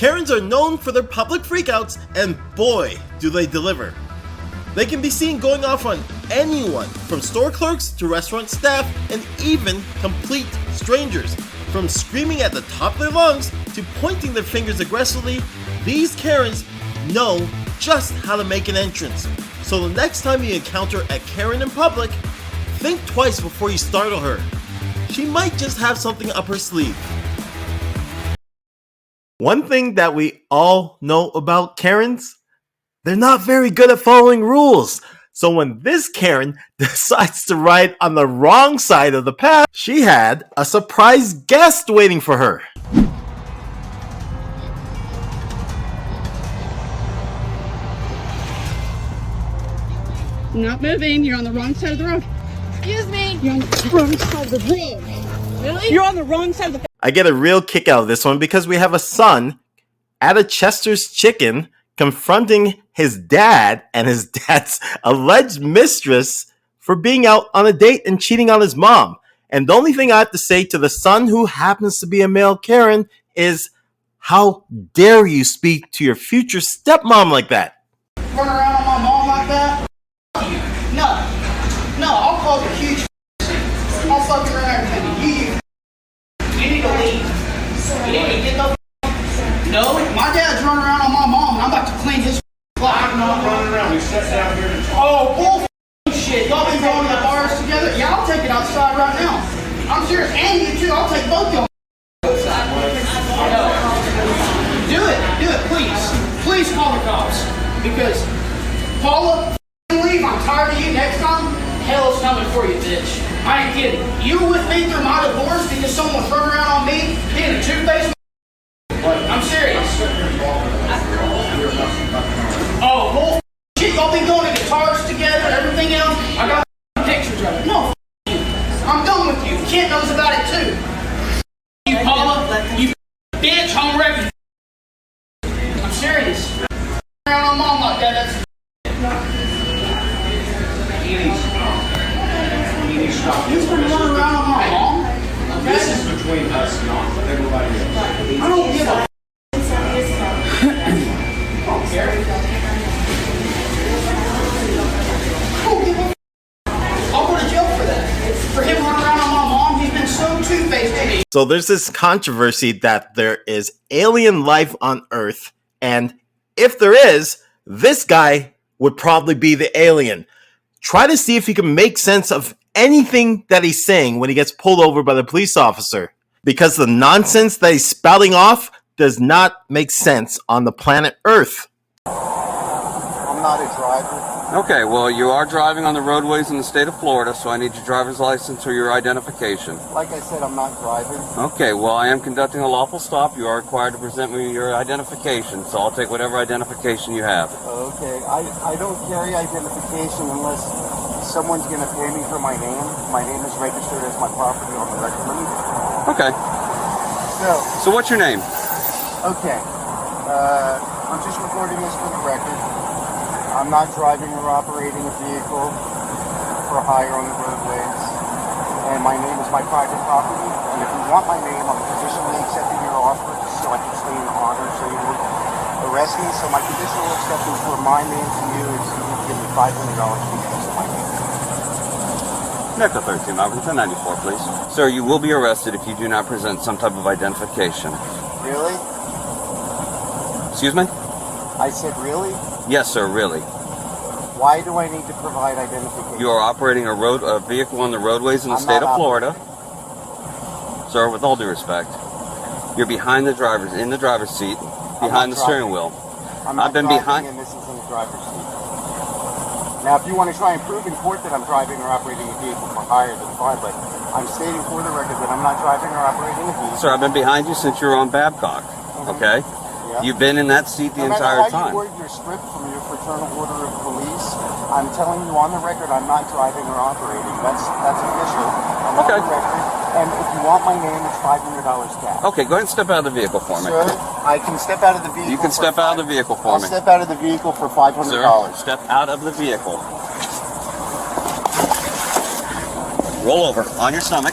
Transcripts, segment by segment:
Karens are known for their public freakouts, and boy, do they deliver. They can be seen going off on anyone, from store clerks to restaurant staff, and even complete strangers. From screaming at the top of their lungs to pointing their fingers aggressively, these Karens know just how to make an entrance. So the next time you encounter a Karen in public, think twice before you startle her. She might just have something up her sleeve. One thing that we all know about Karens, they're not very good at following rules. So when this Karen decides to ride on the wrong side of the path, she had a surprise guest waiting for her. Not moving. You're on the wrong side of the road. Excuse me. You're on the wrong side of the road. Really? You're on the wrong side of the. I get a real kick out of this one because we have a son at a Chester's Chicken confronting his dad and his dad's alleged mistress for being out on a date and cheating on his mom. And the only thing I have to say to the son, who happens to be a male Karen, is how dare you speak to your future stepmom like that? Run around on my mom like that? No, I'll call the huge. I'll fuck her and everything. You need to leave. You need to get the. No, my dad's running around on my mom, and I'm about to clean his. I'm not running around. We sat down here. Oh, bull shit! Y'all been going to the bars together? Yeah, I'll take it outside right now. I'm serious, and you too. I'll take both y'all. Do it, please. Please call the cops, because Paula, leave. I'm tired of you. Next time, hell's coming for you, bitch. I ain't kidding. You were with me through my divorce because someone's running around on me, being a two-faced. I'm serious. Oh, bull shit. Y'all been going to guitars together and everything else. I got pictures of it. No, you. I'm done with you. Kent knows about it too. You Paula, you bitch, home wrecking. I'm serious. Around on mom like that. That's. You've been running around on my mom. Okay? This is between us, not everybody else. I don't give a. I'll go to jail for that. For him running around on my mom, he's been so two-faced to me. So there's this controversy that there is alien life on Earth, and if there is, this guy would probably be the alien. Try to see if you can make sense of anything that he's saying when he gets pulled over by the police officer, because the nonsense that he's spouting off does not make sense on the planet Earth. I'm not a driver. Okay, well, you are driving on the roadways in the state of Florida, so I need your driver's license or your identification. Like I said, I'm not driving. Okay, well, I am conducting a lawful stop. You are required to present me your identification, so I'll take whatever identification you have. Okay, I don't carry identification unless someone's going to pay me for my name. My name is registered as my property on the record. Okay. So what's your name? Okay. I'm just recording this for the record. I'm not driving or operating a vehicle for hire on the roadways. And my name is my private property. And if you want my name, I'm conditionally accepting your offer so I can stay in honor so you would arrest me. So my conditional acceptance for my name to you is you need to give me $500 for the use of my name. Next to 13, Robert, 1094, please. Sir, you will be arrested if you do not present some type of identification. Really? Excuse me? I said really? Yes, sir, really. Why do I need to provide identification? You are operating a vehicle on the roadways in the state of Florida. Sir, with all due respect, you're behind the driver's, in the driver's seat, behind the steering wheel. I've been behind, and this is in the driver's seat. Now, if you want to try and prove in court that I'm driving or operating a vehicle for hire, then fine, but I'm stating for the record that I'm not driving or operating a vehicle. Sir, I've been behind you since you were on Babcock, okay? Yeah. You've been in that seat the entire time. No matter how you word your script from your fraternal order of police, I'm telling you on the record I'm not driving or operating. That's official. I'm okay. On the record. And if you want my name, it's $500 cash. Okay, go ahead and step out of the vehicle for me. Sir, I can step out of the vehicle. You can step out of the vehicle for me. I'll step out of the vehicle for $500. Sir, step out of the vehicle. Roll over on your stomach.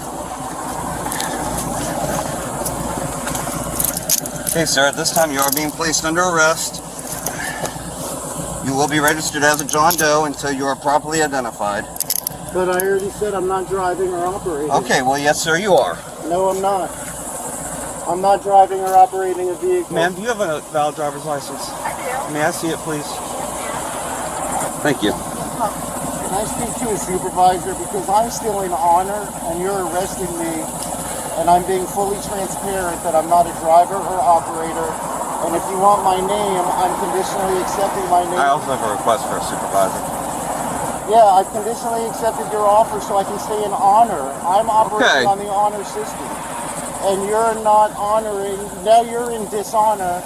Okay, sir, at this time you are being placed under arrest. You will be registered as a John Doe until you are properly identified. But I already said I'm not driving or operating. Okay, well, yes, sir, you are. No, I'm not. I'm not driving or operating a vehicle. Ma'am, do you have a valid driver's license? May I see it, please? Thank you. Can I speak to a supervisor? Because I'm still in honor and you're arresting me, and I'm being fully transparent that I'm not a driver or operator. And if you want my name, I'm conditionally accepting my name. I also have a request for a supervisor. Yeah, I've conditionally accepted your offer so I can stay in honor. I'm operating on the honor system. And you're not honoring, now you're in dishonor.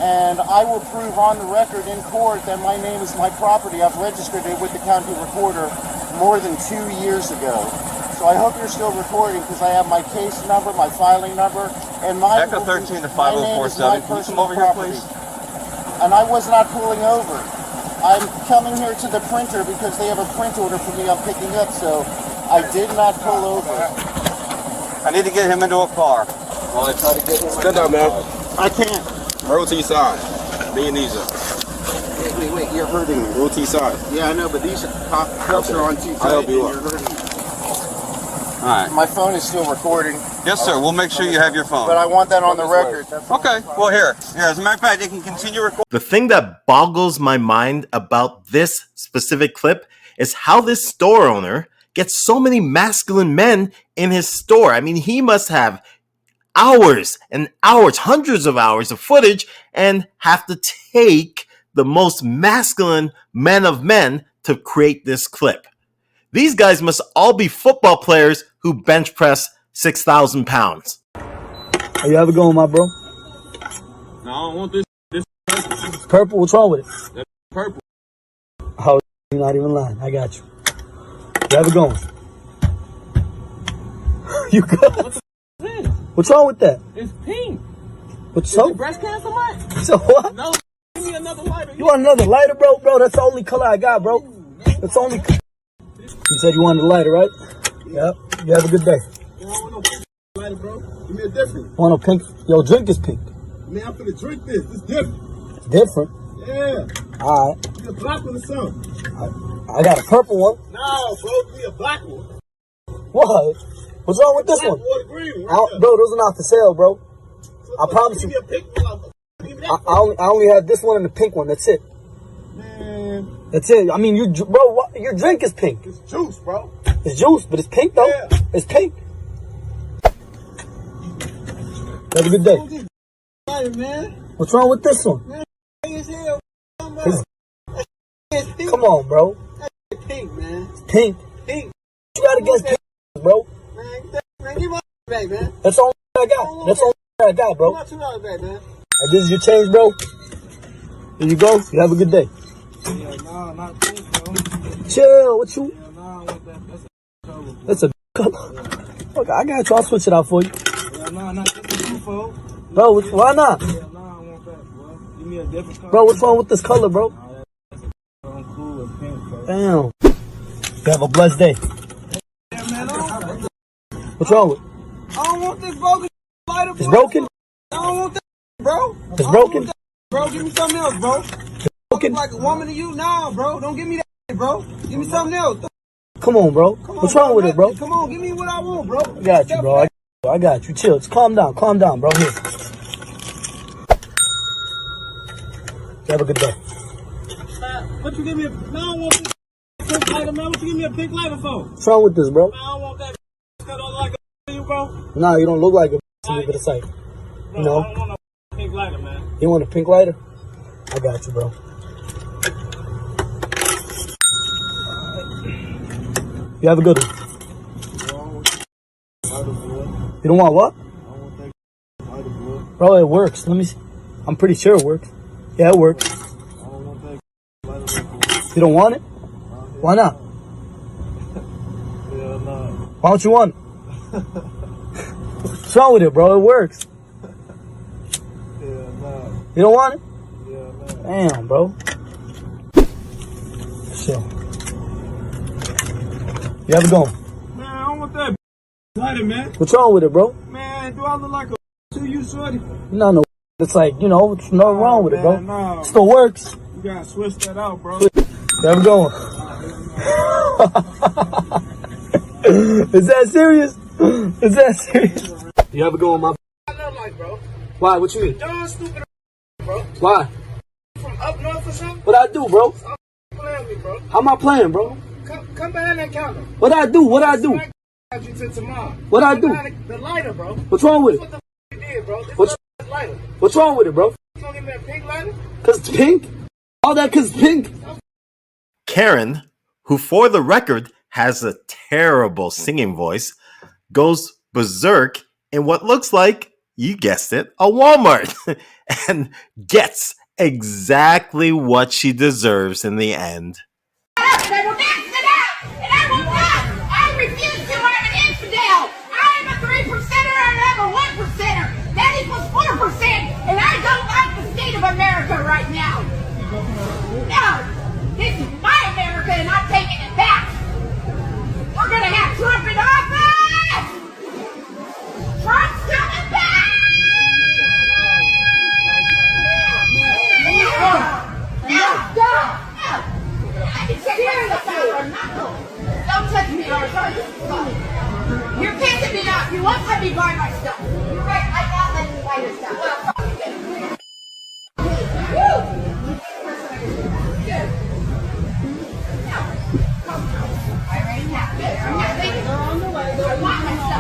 And I will prove on the record in court that my name is my property. I've registered it with the county recorder more than 2 years ago. So I hope you're still recording because I have my case number, my filing number, and my Echo 13 to 5047. Can you come over here, please? And I was not pulling over. I'm coming here to the printer because they have a print order for me I'm picking up, so I did not pull over. I need to get him into a car. While I try to get him. Stand up, man. I can't. Roll to your side. Bend your knees up. Wait, you're hurting me. Roll to your side. Yeah, I know, but these cuffs are on too tight. I'll help you up. You're hurting me. All right. My phone is still recording. Yes, sir. We'll make sure you have your phone. But I want that on the record. Okay. Well, here. As a matter of fact, you can continue recording. The thing that boggles my mind about this specific clip is how this store owner gets so many masculine men in his store. I mean, he must have hours and hours, hundreds of hours of footage, and have to take the most masculine men of men to create this clip. These guys must all be football players who bench press 6,000 pounds. How you ever going, my bro? No, I don't want this. It's purple. What's wrong with it? That's purple. Oh, you're not even lying. I got you. You ever going? You good? What's wrong with that? It's pink. What's so? Breast cancer, man? So what? No, give me another lighter. You want another lighter, bro? Bro, that's the only color I got, bro. That's the only. You said you wanted a lighter, right? Yep. You have a good day. I don't want no pink lighter, bro. Give me a different. Want a pink? Yo, drink is pink. Man, I'm finna drink this. It's different. It's different. Yeah. All right. Give me a black one or something. I got a purple one. No, bro. Give me a black one. What? What's wrong with this Black one? or the green one. Bro, those are not for sale, bro. I promise Give you. me a pink one. Give me that I only have this one and the pink one. That's it. Man, That's it. I mean, bro, your drink is pink. it's juice, bro. It's juice, but it's pink though. Yeah. It's pink. Have a good day. Lighter, man. What's wrong with this one? As hell, bro. It's pink. Come on, bro. It's pink, man. It's pink. Pink. You got against pink, bro. Man, give my back, man. That's all I got. That's all I got, bro. Give my $2 back, man. And this is your change, bro. Here you go. You have a good day. Yeah, nah, not pink, bro. Chill. What you? Yeah, nah, I want that. That's a color. That's a color. Okay, I got you. I'll switch it out for you. Yeah, nah, not this one, folks. Bro, why not? Yeah, nah, I want that, bro. Give me a different color. Bro, what's wrong with this color, bro? I'm cool with pink, bro. Damn. You have a blessed day. Yeah, man, What's wrong with it? I don't want this broken lighter, bro. It's broken? I don't want that, bro. It's broken? Bro, give me something else, bro. Broken? Like a woman to you? Nah, bro. Don't give me that, bro. Give me something else. Come on, bro. Come on, What's wrong with it, bro? Come on, give me what I want, bro. I got you, bro. I got you. Chill. Just calm down, bro. Here. Have a good day. What you give me? No, I don't want this pink lighter, man. What you give me a pink lighter for? What's wrong with this, bro? I don't want that. Cut all like a you, bro. Nah, you don't look like a to me, but it's like, Bro, you know. I don't want no pink lighter, man. You want a pink lighter? I got you, bro. You have a good one. You don't want what? Bro, it works. Let me see. I'm pretty sure it works. Yeah, it works. You don't want it? Why not? Why don't you want it? What's wrong with it, bro? It works. You don't want it? Damn, bro. Chill. You have it going. Man, I don't want that lighter, man. What's wrong with it, bro? Man, do I look like a to you, shorty? No, It's like, you know, there's nothing wrong with it, bro. No. Still works. You gotta switch that out, bro. There we go. Is that serious? Is that serious? You ever go on my Like, bro. Why? What you mean? John stupid, bro. Why? From up north or something? What I do, bro? Stop playing me, bro. How am I playing, bro? Come behind that counter. What I do? What I do? You to tomorrow. What I do? The lighter, bro. What's wrong with What it? the you did, bro? This What's lighter. What's wrong with it, bro? You don't give me a pink lighter? Cause it's pink? All that cause it's pink? Karen, who for the record has a terrible singing voice, goes berserk in what looks like, you guessed it, a Walmart, and gets exactly what she deserves in the end. They will dance it out, and I will not. I refuse to. I'm an infidel. I am a 3%er and I'm a 1%er. That equals 4%, and I don't like the state of America right now. No, this is my America, and I'm taking it back. We're gonna have Trump in office. Trump's coming back. No. Don't touch me, or you're pissing me off. You won't let me buy my stuff. You're right. I won't let you buy your stuff.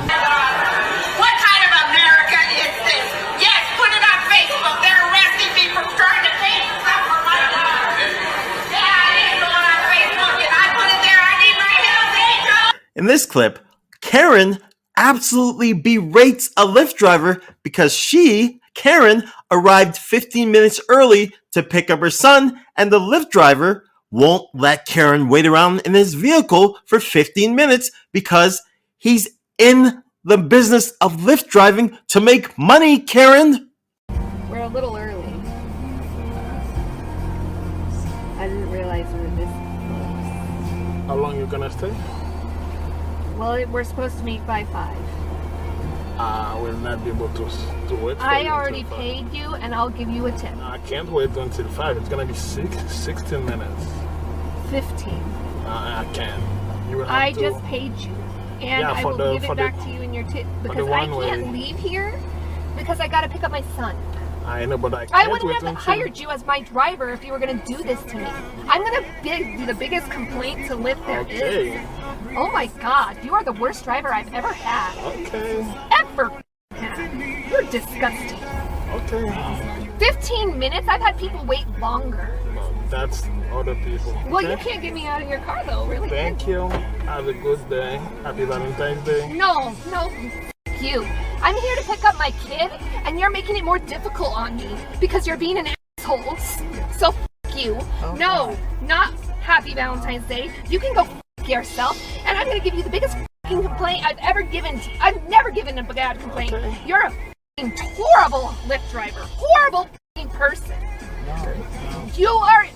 What kind of America is this? Yes, put it on Facebook. They're arresting me for trying to pay stuff for my dog. Yeah, I didn't go on Facebook and I put it there. I need my Hell's Angels. In this clip, Karen absolutely berates a Lyft driver because Karen, arrived 15 minutes early to pick up her son, and the Lyft driver won't let Karen wait around in his vehicle for 15 minutes because he's in the business of Lyft driving to make money, Karen. We're a little early. I didn't realize we were this close. How long you gonna stay? Well, we're supposed to meet by 5. I will not be able to wait for I you already until 5. paid you, and I'll give you a tip. I can't wait until 5. It's gonna be 16 minutes. 15. I can't. You will have I to. just paid you, and Yeah, I for will the- give for it the- back to you in your tip for the because I one can't way. leave here because I gotta pick up my son. I know, but I I can't wouldn't wait have until. hired you as my driver if you were gonna do this to me. I'm gonna be the biggest complaint to Lyft there is. Okay. Oh my God, you are the worst driver I've ever had. Okay. Ever had. You're disgusting. Okay. 15 minutes? I've had people wait longer. No, that's other people. Well, okay? you can't get me out of your car though, really. Thank you. Have a good day. Happy Valentine's Day. No, f you. I'm here to pick up my kid, and you're making it more difficult on me because you're being an asshole. So f you. No, not happy Valentine's Day. You can go f yourself, and I'm gonna give you the biggest f***ing complaint I've ever given. I've never given a bad complaint. Okay. You're a f***ing horrible Lyft driver. Horrible f***ing person. You are,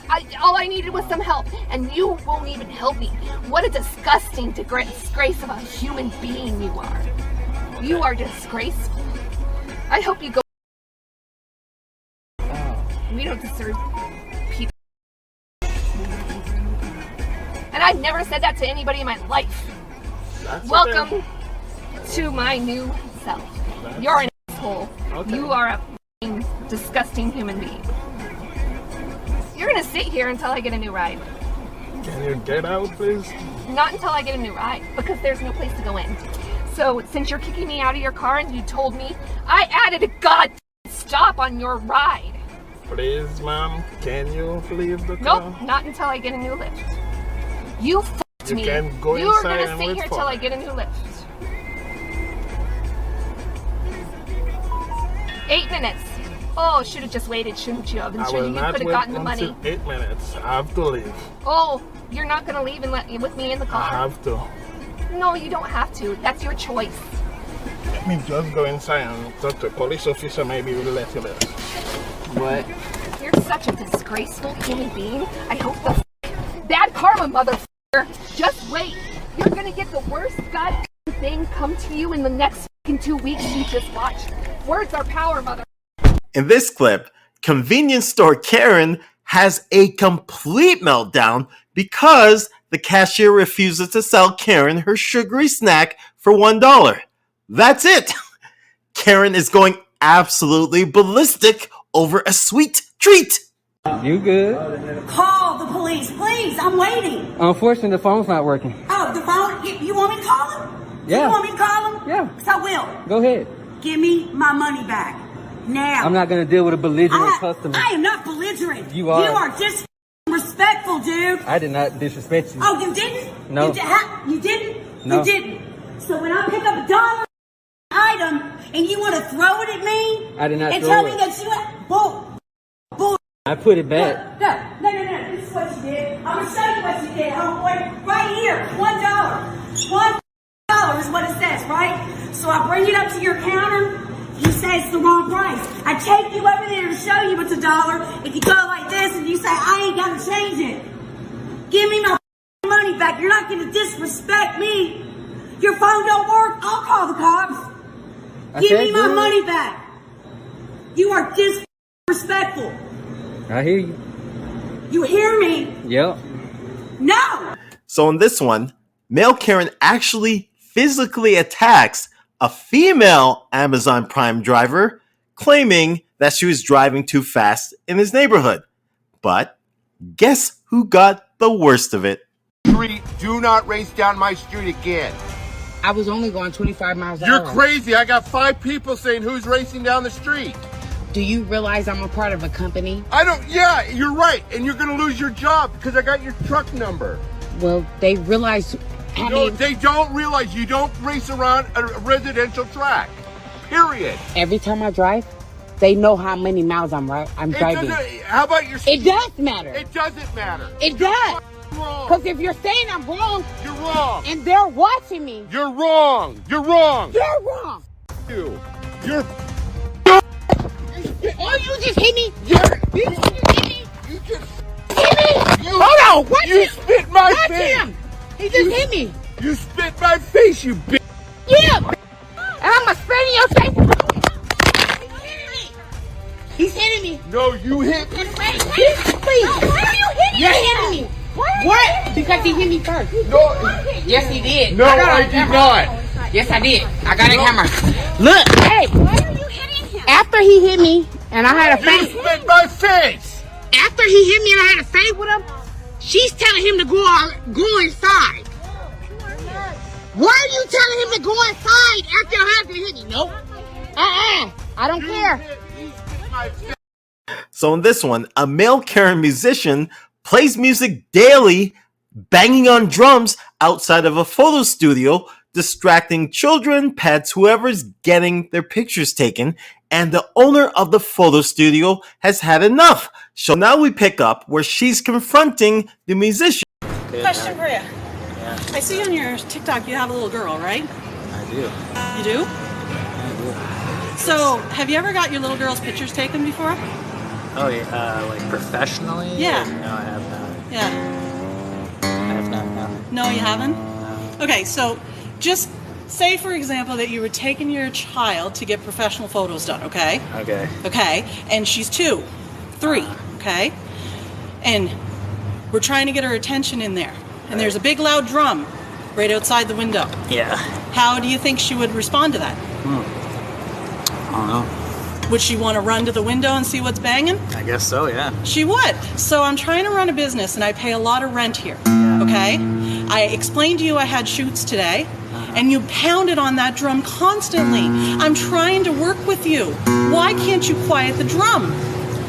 all I needed was some help, and you won't even help me. What a disgusting disgrace of a human being you are. You are disgraceful. I hope you go. We don't deserve people. And I've never said that to anybody in my life. That's Welcome okay. to my new self. That's- You're an asshole. Okay. You are a f***ing disgusting human being. You're gonna sit here until I get a new ride. Can you get out, please? Not until I get a new ride, because there's no place to go in. So since you're kicking me out of your car and you told me, I added a goddamn stop on your ride. Please, ma'am, can you leave the Nope, car? not until I get a new lift. You f***ed You me. can go You're inside gonna and sit wait here for till I me. get a new lift. 8 minutes. Oh, should have just waited, shouldn't you? I've been I sure will you not could have wait gotten the until money. 8 minutes. I have to leave. Oh, you're not gonna leave and let with me in the I car? have to. No, you don't have to. That's your choice. Let me just go inside and talk to a police officer. Maybe we'll let you live. What? You're such a disgraceful human being. I hope the bad karma, motherfucker. Just wait. You're gonna get the worst goddamn thing come to you in the next 2 weeks you just watched. Words are power, mother. In this clip, convenience store Karen has a complete meltdown because the cashier refuses to sell Karen her sugary snack for $1. That's it. Karen is going absolutely ballistic over a sweet treat. You good? Call the police, please. I'm waiting. Unfortunately, the phone's not working. Oh, the phone? You want me to call him? Yeah. You want me to call him? Yeah. So I will. Go ahead. Give me my money back. Now. I'm not going to deal with a belligerent customer. I am not belligerent. You are. You are disrespectful, dude. I did not disrespect you. Oh, you didn't? No. You didn't? No. You didn't. So when I pick up a dollar item and you want to throw it at me? I did not and throw tell it. me that you... I put it back. No. This is what you did. I'm going to show you what you did, homeboy. Right here. $1. $1 is what it says, right? So I bring it up to your counter. You say it's the wrong price. I take you over there to show you it's $1. If you go like this and you say, I ain't got to change it. Give me my money back. You're not going to disrespect me. Your phone don't work. I'll call the cops. Give me my money back. You are disrespectful. I hear you. You hear me? Yep. No. So in this one, male Karen actually physically attacks a female Amazon Prime driver, claiming that she was driving too fast in his neighborhood. But guess who got the worst of it? Do not race down my street again. I was only going 25 miles an You're hour. crazy. I got 5 people saying who's racing down the street. Do you realize I'm a part of a company? Yeah, you're right. And you're going to lose your job because I got your truck number. Well, they realize... No, they don't realize you don't race around a residential track. Period. Every time I drive, they know how many miles I'm driving. How about your... It does matter. It doesn't matter. It does. Wrong. Because if you're saying I'm wrong... You're wrong. And they're watching me... You're wrong. You're wrong. You're wrong. You're... Oh, you just hit me. You hit me. You just... Hit me. Hold on. Watch you him. spit my Watch face. him. He just hit me. You spit my face, you bitch. Yeah. And I'm going to spit in your face. He's hitting me. He's hitting me. No, you hit me. Please. No, why are you hitting me? You're hitting me. What? Because he hit me first. No. Yes, he did. No, I did not. Yes, I did. I got a camera. Look. Hey. Why are you hitting him? After he hit me, and I had a fight. You spit my face. After he hit me and I had a fight with him, she's telling him to go inside. Why are you telling him to go inside after I have to hit me? Nope. I don't care. So in this one, a male Karen musician plays music daily, banging on drums outside of a photo studio, distracting children, pets, whoever's getting their pictures taken, and the owner of the photo studio has had enough. So now we pick up where she's confronting the musician. Question for you. I see on your TikTok you have a little girl, right? I do. You do? I do. So, have you ever got your little girl's pictures taken before? Oh, yeah, like professionally? Yeah. No, I have not. Yeah. I have not, no. No, you haven't? No. Okay, so just say, for example, that you were taking your child to get professional photos done, okay? Okay. Okay, and she's 2, 3, okay? And we're trying to get her attention in there. And there's a big loud drum right outside the window. Yeah. How do you think she would respond to that? I don't know. Would she want to run to the window and see what's banging? I guess so, yeah. She would. So I'm trying to run a business and I pay a lot of rent here, okay? I explained to you I had shoots today and you pounded on that drum constantly. I'm trying to work with you. Why can't you quiet the drum?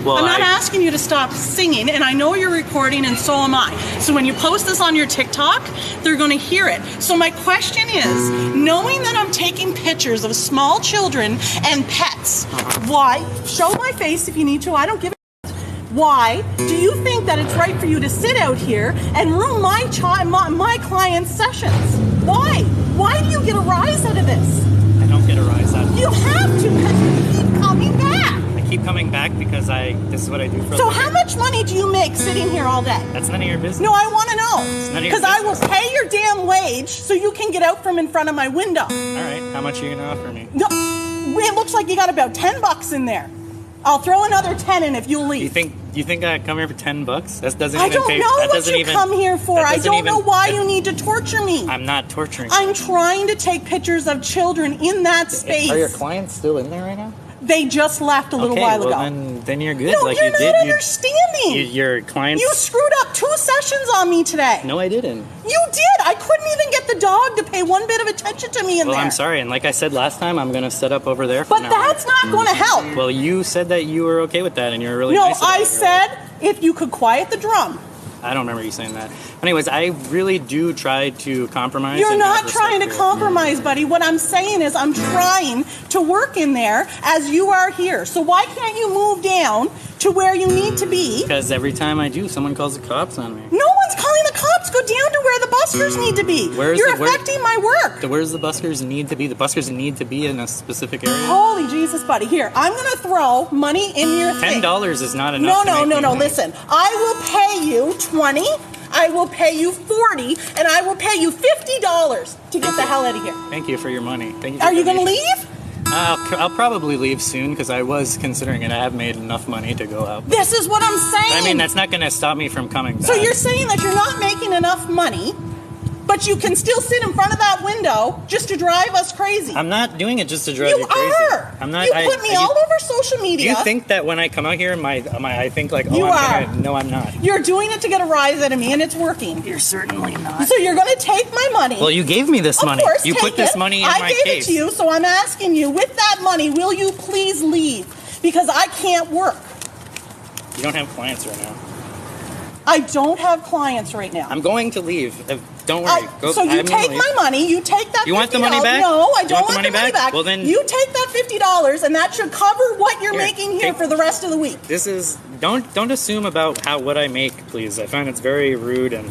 Well, I'm not asking you to stop singing, and I know you're recording, and so am I. So when you post this on your TikTok, they're going to hear it. So my question is, knowing that I'm taking pictures of small children and pets, why? Show my face if you need to. I don't give a why do you think that it's right for you to sit out here and ruin my client's sessions? Why? Why do you get a rise out of this? I don't get a rise out of it. You have to, because you keep coming back. I keep coming back because this is what I do for a So living. how much money do you make sitting here all day? That's none of your business. No, I want to know. It's none of your Because I will business. pay your damn wage so you can get out from in front of my window. All right, how much are you going to offer me? No, it looks like you got about $10 in there. I'll throw another 10 in if you'll leave. You think I come here for $10? That doesn't I even don't pay. know That what doesn't you even come here for. that I doesn't don't even- know why you need to torture me. I'm not torturing. I'm trying to take pictures of children in that space. Are your clients still in there right now? They just left a little while ago. Then you're good. No, like you're you not did. understanding. Your clients. You screwed up 2 sessions on me today. No, I didn't. You did. I couldn't even get the dog to pay one bit of attention to me in Well, there. I'm sorry, and like I said last time, I'm gonna set up over there. But that's not going to help. Well, you said that you were okay with that, and you were really No, nice about I it. said if you could quiet the drum. I don't remember you saying that. Anyways, I really do try to compromise. You're and not have trying to respect for it. compromise, buddy. What I'm saying is I'm trying to work in there as you are here. So why can't you move down to where you need to be? Because every time I do, someone calls the cops on me. No one's calling the cops. Go down to where the buskers need to be. You're affecting my work. Where's the buskers need to be? The buskers need to be in a specific area. Holy Jesus, buddy. Here, I'm going to throw money in your thing. $10 is not enough. No. Listen, I will pay you 20. I will pay you 40, and I will pay you $50 to get the hell out of here. Thank you for your money. Thank you. Are you going to leave? I'll probably leave soon because I was considering it. I have made enough money to go out. This is what I'm saying. I mean, that's not going to stop me from coming back. So you're saying that you're not making enough money, but you can still sit in front of that window just to drive us crazy. I'm not doing it just to drive you crazy. You are. I'm not. You put me all over social media. You think that when I come out here, I think like, oh, You are. No, I'm not. You're doing it to get a rise out of me, and it's working. You're certainly not. So you're going to take my money. Well, you gave me this money. Of course, you take put this it. money in I my gave case. it to you, so I'm asking you, with that money, will you please leave? Because I can't work. You don't have clients right now. I don't have clients right now. I'm going to leave. Don't worry. So you take my money, you take that $50. You want the money back? No, I You don't want the money back? Well, then- you take that $50, and that should cover what you're making here for the rest of the week. This is don't assume about what I make, please. I find it's very rude and.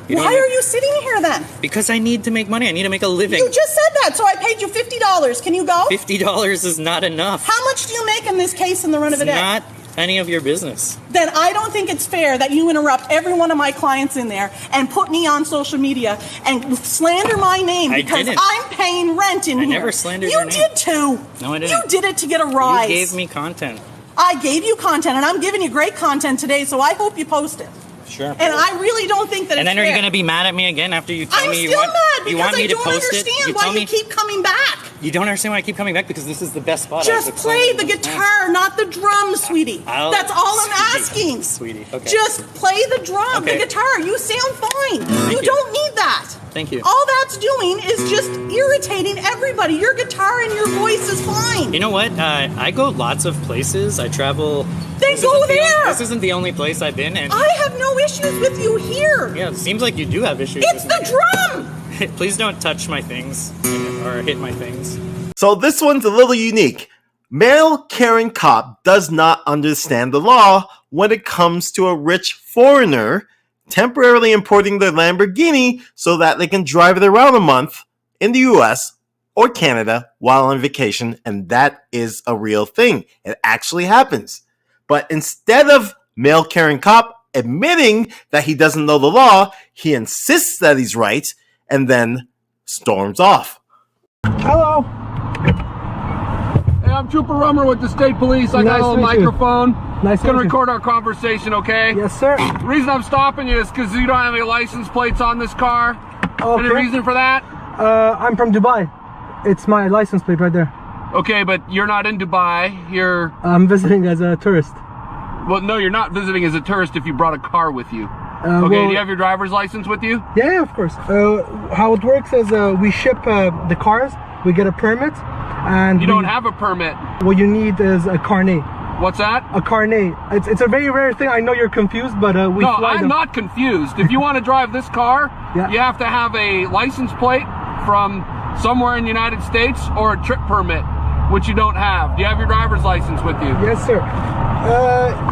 Why are you sitting here then? Because I need to make money. I need to make a living. You just said that, so I paid you $50. Can you go? $50 is not enough. How much do you make in this case in the run of a day? It's not any of your business. Then I don't think it's fair that you interrupt every one of my clients in there and put me on social media and slander my name because I'm paying rent in here. I never slandered your name. You did too. No, I didn't. You did it to get a rise. You gave me content. I gave you content, and I'm giving you great content today, so I hope you post it. Sure. And I really don't think that And it's then are you fair. going to be mad at me again after you tell me you still want mad you want because me I to don't post it? understand You why tell you me keep coming back. you don't understand why I keep coming back because this is the best spot. Just I've play the explained. guitar, not the drum, sweetie. That's all I'm asking. Sweetie, okay. Just play the drum, Okay. the guitar. You sound fine. You you. don't need that. Thank you. All that's doing is just irritating everybody. Your guitar and your voice is fine. You know what? I go lots of places. I travel. Then go there. This isn't the only place I've been in. I have no issues with you here. Yeah, it seems like you do have issues. It's with the me. drum. Please don't touch my things or hit my things. So this one's a little unique. Male Karen cop does not understand the law when it comes to a rich foreigner temporarily importing their Lamborghini so that they can drive it around a month in the US or Canada while on vacation, and that is a real thing. It actually happens. But instead of male Karen cop admitting that he doesn't know the law, he insists that he's right and then storms off. Hello. Hey, I'm Trooper Rummer with the State Police. I got a little microphone. Nice to record our conversation, okay? Yes, sir. The reason I'm stopping you is because you don't have any license plates on this car. Okay. Any reason for that? I'm from Dubai. It's my license plate right there. Okay, but you're not in Dubai. I'm visiting as a tourist. Well, no, you're not visiting as a tourist if you brought a car with you. Okay, well, do you have your driver's license with you? Yeah, of course. How it works is we ship the cars, we get a permit, and you don't have a permit. What you need is a carnet. What's that? A carnet. It's a very rare thing. I know you're confused, but we no, fly I'm them. not confused. If you want to drive this car, Yeah. you have to have a license plate from somewhere in the United States or a trip permit, which you don't have. Do you have your driver's license with you? Yes, sir.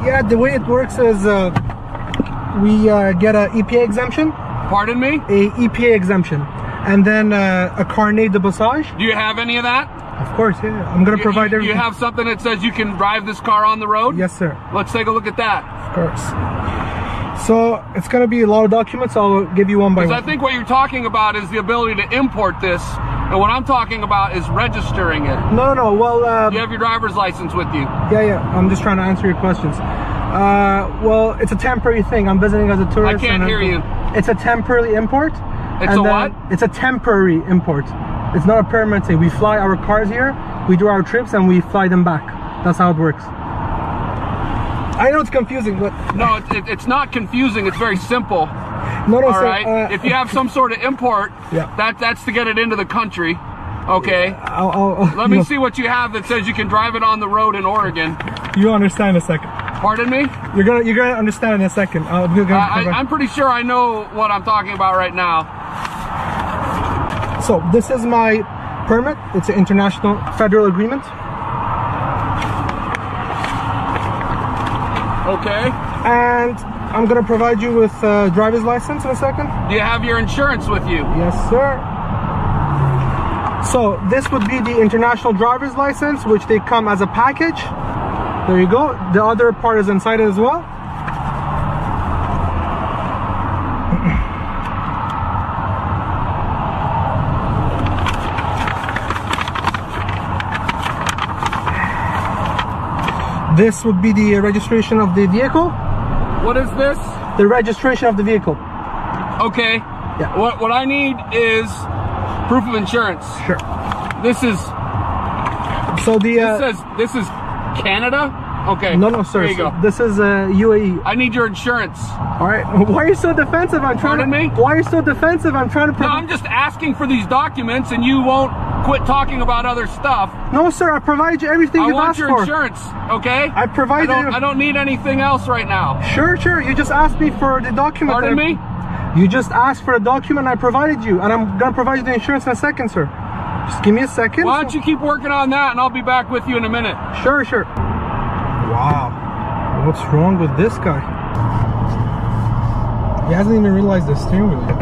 Yeah, the way it works is we get a EPA exemption. Pardon me? A EPA exemption. And then a carnet de passage. Do you have any of that? Of course, yeah. I'm going to provide everything. You have something that says you can drive this car on the road? Yes, sir. Let's take a look at that. Of course. So it's going to be a lot of documents. I'll give you one by one. Because I think what you're talking about is the ability to import this And what I'm talking about is registering it. No. Well, you have your driver's license with you. Yeah. I'm just trying to answer your questions. Well, it's a temporary thing. I'm visiting as a tourist. I can't hear you. It's a temporary import. It's a what? It's a temporary import. It's not a permanent thing. We fly our cars here, we do our trips, and we fly them back. That's how it works. I know it's confusing, but... No, it's not confusing. It's very simple. No, all sir, right? If you have some sort of import, yeah. that's to get it into the country. Okay? Let me see what you have that says you can drive it on the road in Oregon. You'll understand in a second. Pardon me? You're gonna understand in a second. I'm pretty sure I know what I'm talking about right now. So this is my permit. It's an international federal agreement. Okay. And I'm gonna provide you with a driver's license in a second. Do you have your insurance with you? Yes, sir. So this would be the international driver's license, which they come as a package. There you go. The other part is inside it as well. This would be the registration of the vehicle. What is this? The registration of the vehicle. Okay. Yeah. What I need is proof of insurance. Sure. This is. So the. This is Canada. Okay. No, sir. There you go. This is UAE. I need your insurance. All right. Why are you so defensive? I'm trying. Pardon me? Why are you so defensive? I'm trying to. No, I'm just asking for these documents, and you won't quit talking about other stuff. No, sir. I provide you everything you've asked for. I want your insurance. Okay. I provide you. I don't need anything else right now. Sure. You just asked me for the document. Pardon me? You just asked for a document. I provided you, and I'm gonna provide you the insurance in a second, sir. Just give me a second. Why don't you keep working on that, and I'll be back with you in a minute. Sure. Wow. What's wrong with this guy? He hasn't even realized the steering wheel yet.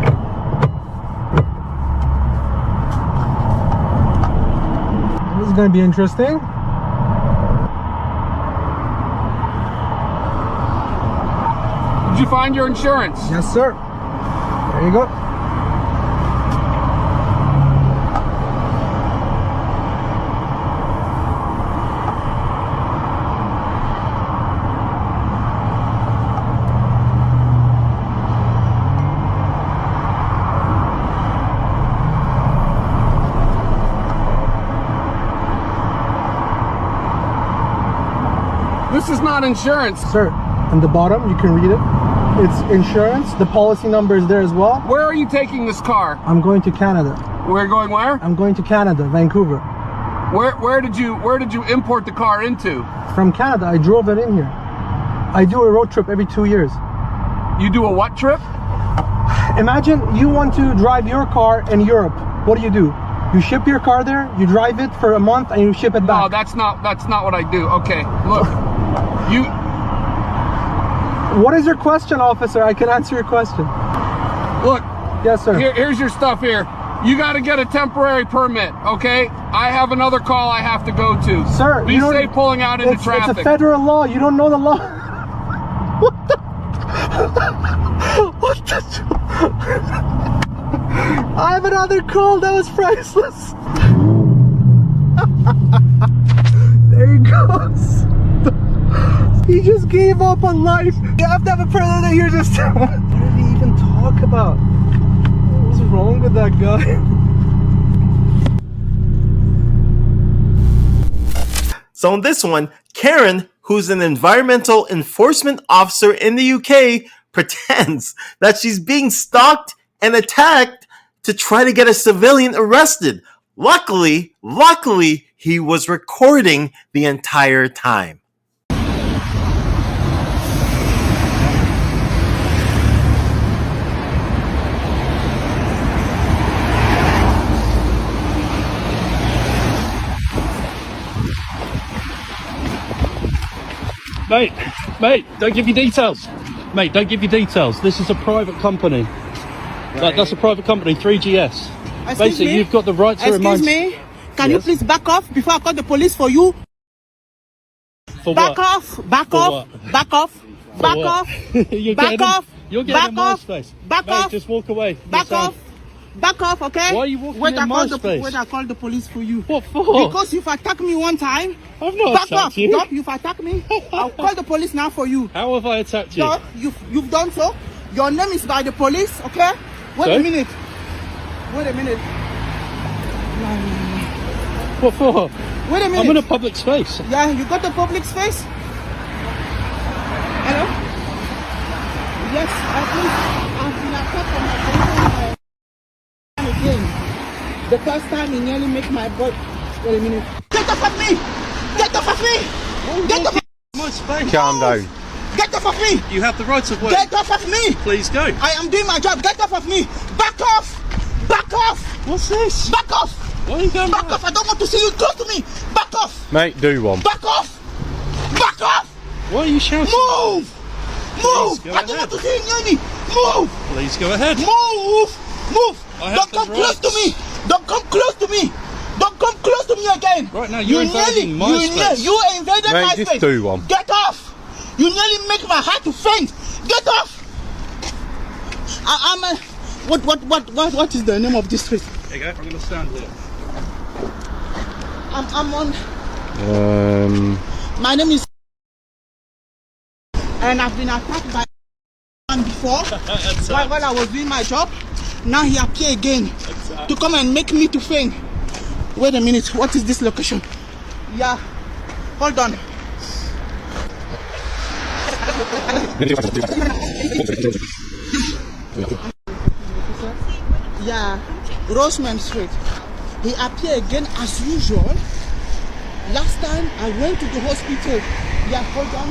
This is going to be interesting. Did you find your insurance? Yes, sir. There you go. This is not insurance. Sir, on the bottom, you can read it. It's insurance. The policy number is there as well. Where are you taking this car? I'm going to Canada. We're going where? I'm going to Canada, Vancouver. Where did you import the car into? From Canada. I drove it in here. I do a road trip every 2 years. You do a what trip? Imagine you want to drive your car in Europe. What do? You ship your car there, you drive it for a month, and you ship it back. No, that's not what I do. Okay, look. What is your question, officer? I can answer your question. Look. Yes, sir. Here's your stuff here. You got to get a temporary permit, okay? I have another call I have to go to. Sir, be safe pulling out into traffic. It's a federal law. You don't know the law. What the? I have another call. That was priceless. There he goes. He just gave up on life. You have to have a predator here just to... What did he even talk about? What's wrong with that guy? So in this one, Karen, who's an environmental enforcement officer in the UK, pretends that she's being stalked and attacked to try to get a civilian arrested. Luckily, he was recording the entire time. Mate, don't give your details. Mate, don't give your details. This is a private company. Right. That's a private company, 3GS. Basically, you've got the right to remind... Excuse me, can you please back off before I call the police for you? For back what? off, back for off, what? back off, for back what? off, You're back off, You're getting back in my off, space. back Mate, off, just walk away. back You're off, Back off, okay? Why are you walking wait, in my space? Wait, I call the police for you. What for? Because if you attack me one time, I've not back attacked off. you. Stop, if you attack me, I'll call the police now for you. How have I attacked you? No, you've done so. Your name is by the police, okay? Wait a minute. Wait a minute. What for? Wait a minute. I'm in a public space. Yeah, you got the public space? Hello? Yes, please. I've been attacked on my phone again. The first time he nearly make my butt. Wait a minute. Get off of me! Get off of me! Get off of my space. Calm down. Get off of me! You have the right of way. Get off of me! Please go. I am doing my job. Get off of me! Back off! Back off! What's this? Back off! Why are you going back off! I don't want to see you close to me! Back off! Mate, do one. Back off! Back off! Why are you shouting? Move! Move! Go I don't want to see you near me! Move! Please go ahead. Move! Move! Don't come close to me! Don't come close to me! Don't come close to me again! Right now, you're invading my space. You invaded Mate, my just space! do one. Get off! You nearly make my heart to faint! Get off! What is the name of this street? There you go. I'm going to stand here. I'm on. My name is. And I've been attacked by before while I was doing my job. Now he appear again to come and make me to faint. Wait a minute. What is this location? Yeah. Hold on. Yeah, Roseman Street. He appeared again as usual. Last time I went to the hospital. Yeah, hold on.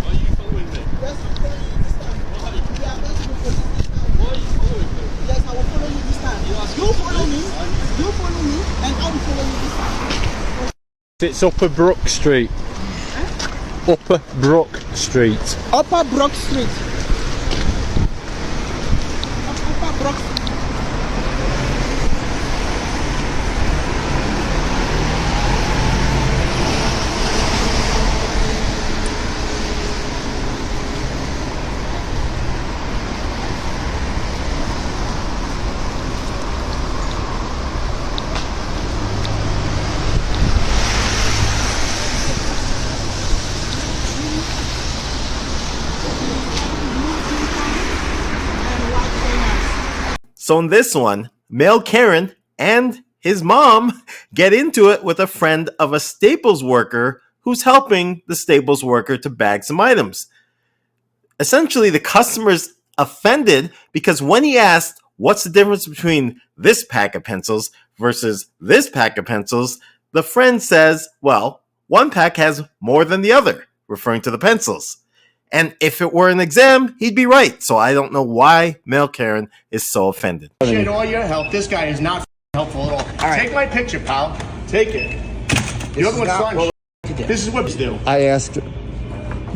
Are you following me? Yes, I'm following you this time. Why? Yeah, I'm going to the police. Why are you following me? Yes, I will follow you this time. You follow me, and I will follow you this time. It's Upper Brook Street. Upper Brook Street. Upper Brook Street. Upper Brook. So in this one, male Karen and his mom get into it with a friend of a Staples worker who's helping the Staples worker to bag some items. Essentially, the customer's offended because when he asked, what's the difference between this pack of pencils versus this pack of pencils, the friend says, well, one pack has more than the other, referring to the pencils. And if it were an exam, he'd be right. So I don't know why male Karen is so offended. Appreciate all your help. This guy is not helpful at all. Right. Take my picture, pal. Take it. The other one's fun. This is what we do.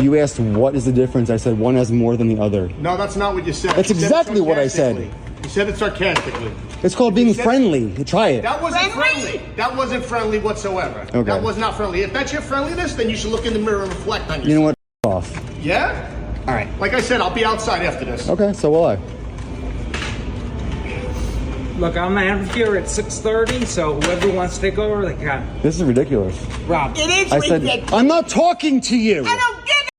You asked what is the difference. I said one has more than the other. No, that's not what you said. That's You said it exactly what I said. sarcastically. You said it sarcastically. It's called being friendly. Try it. That wasn't friendly. That wasn't friendly whatsoever. Okay. That was not friendly. If that's your friendliness, then you should look in the mirror and reflect on yourself. You know what? Off. Yeah? All right. Like I said, I'll be outside after this. Okay, so will I. Look, I'm out of here at 6:30, so whoever wants to take over, they can. This is ridiculous. Rob. It is I said, ridiculous. I'm not talking to you. I don't give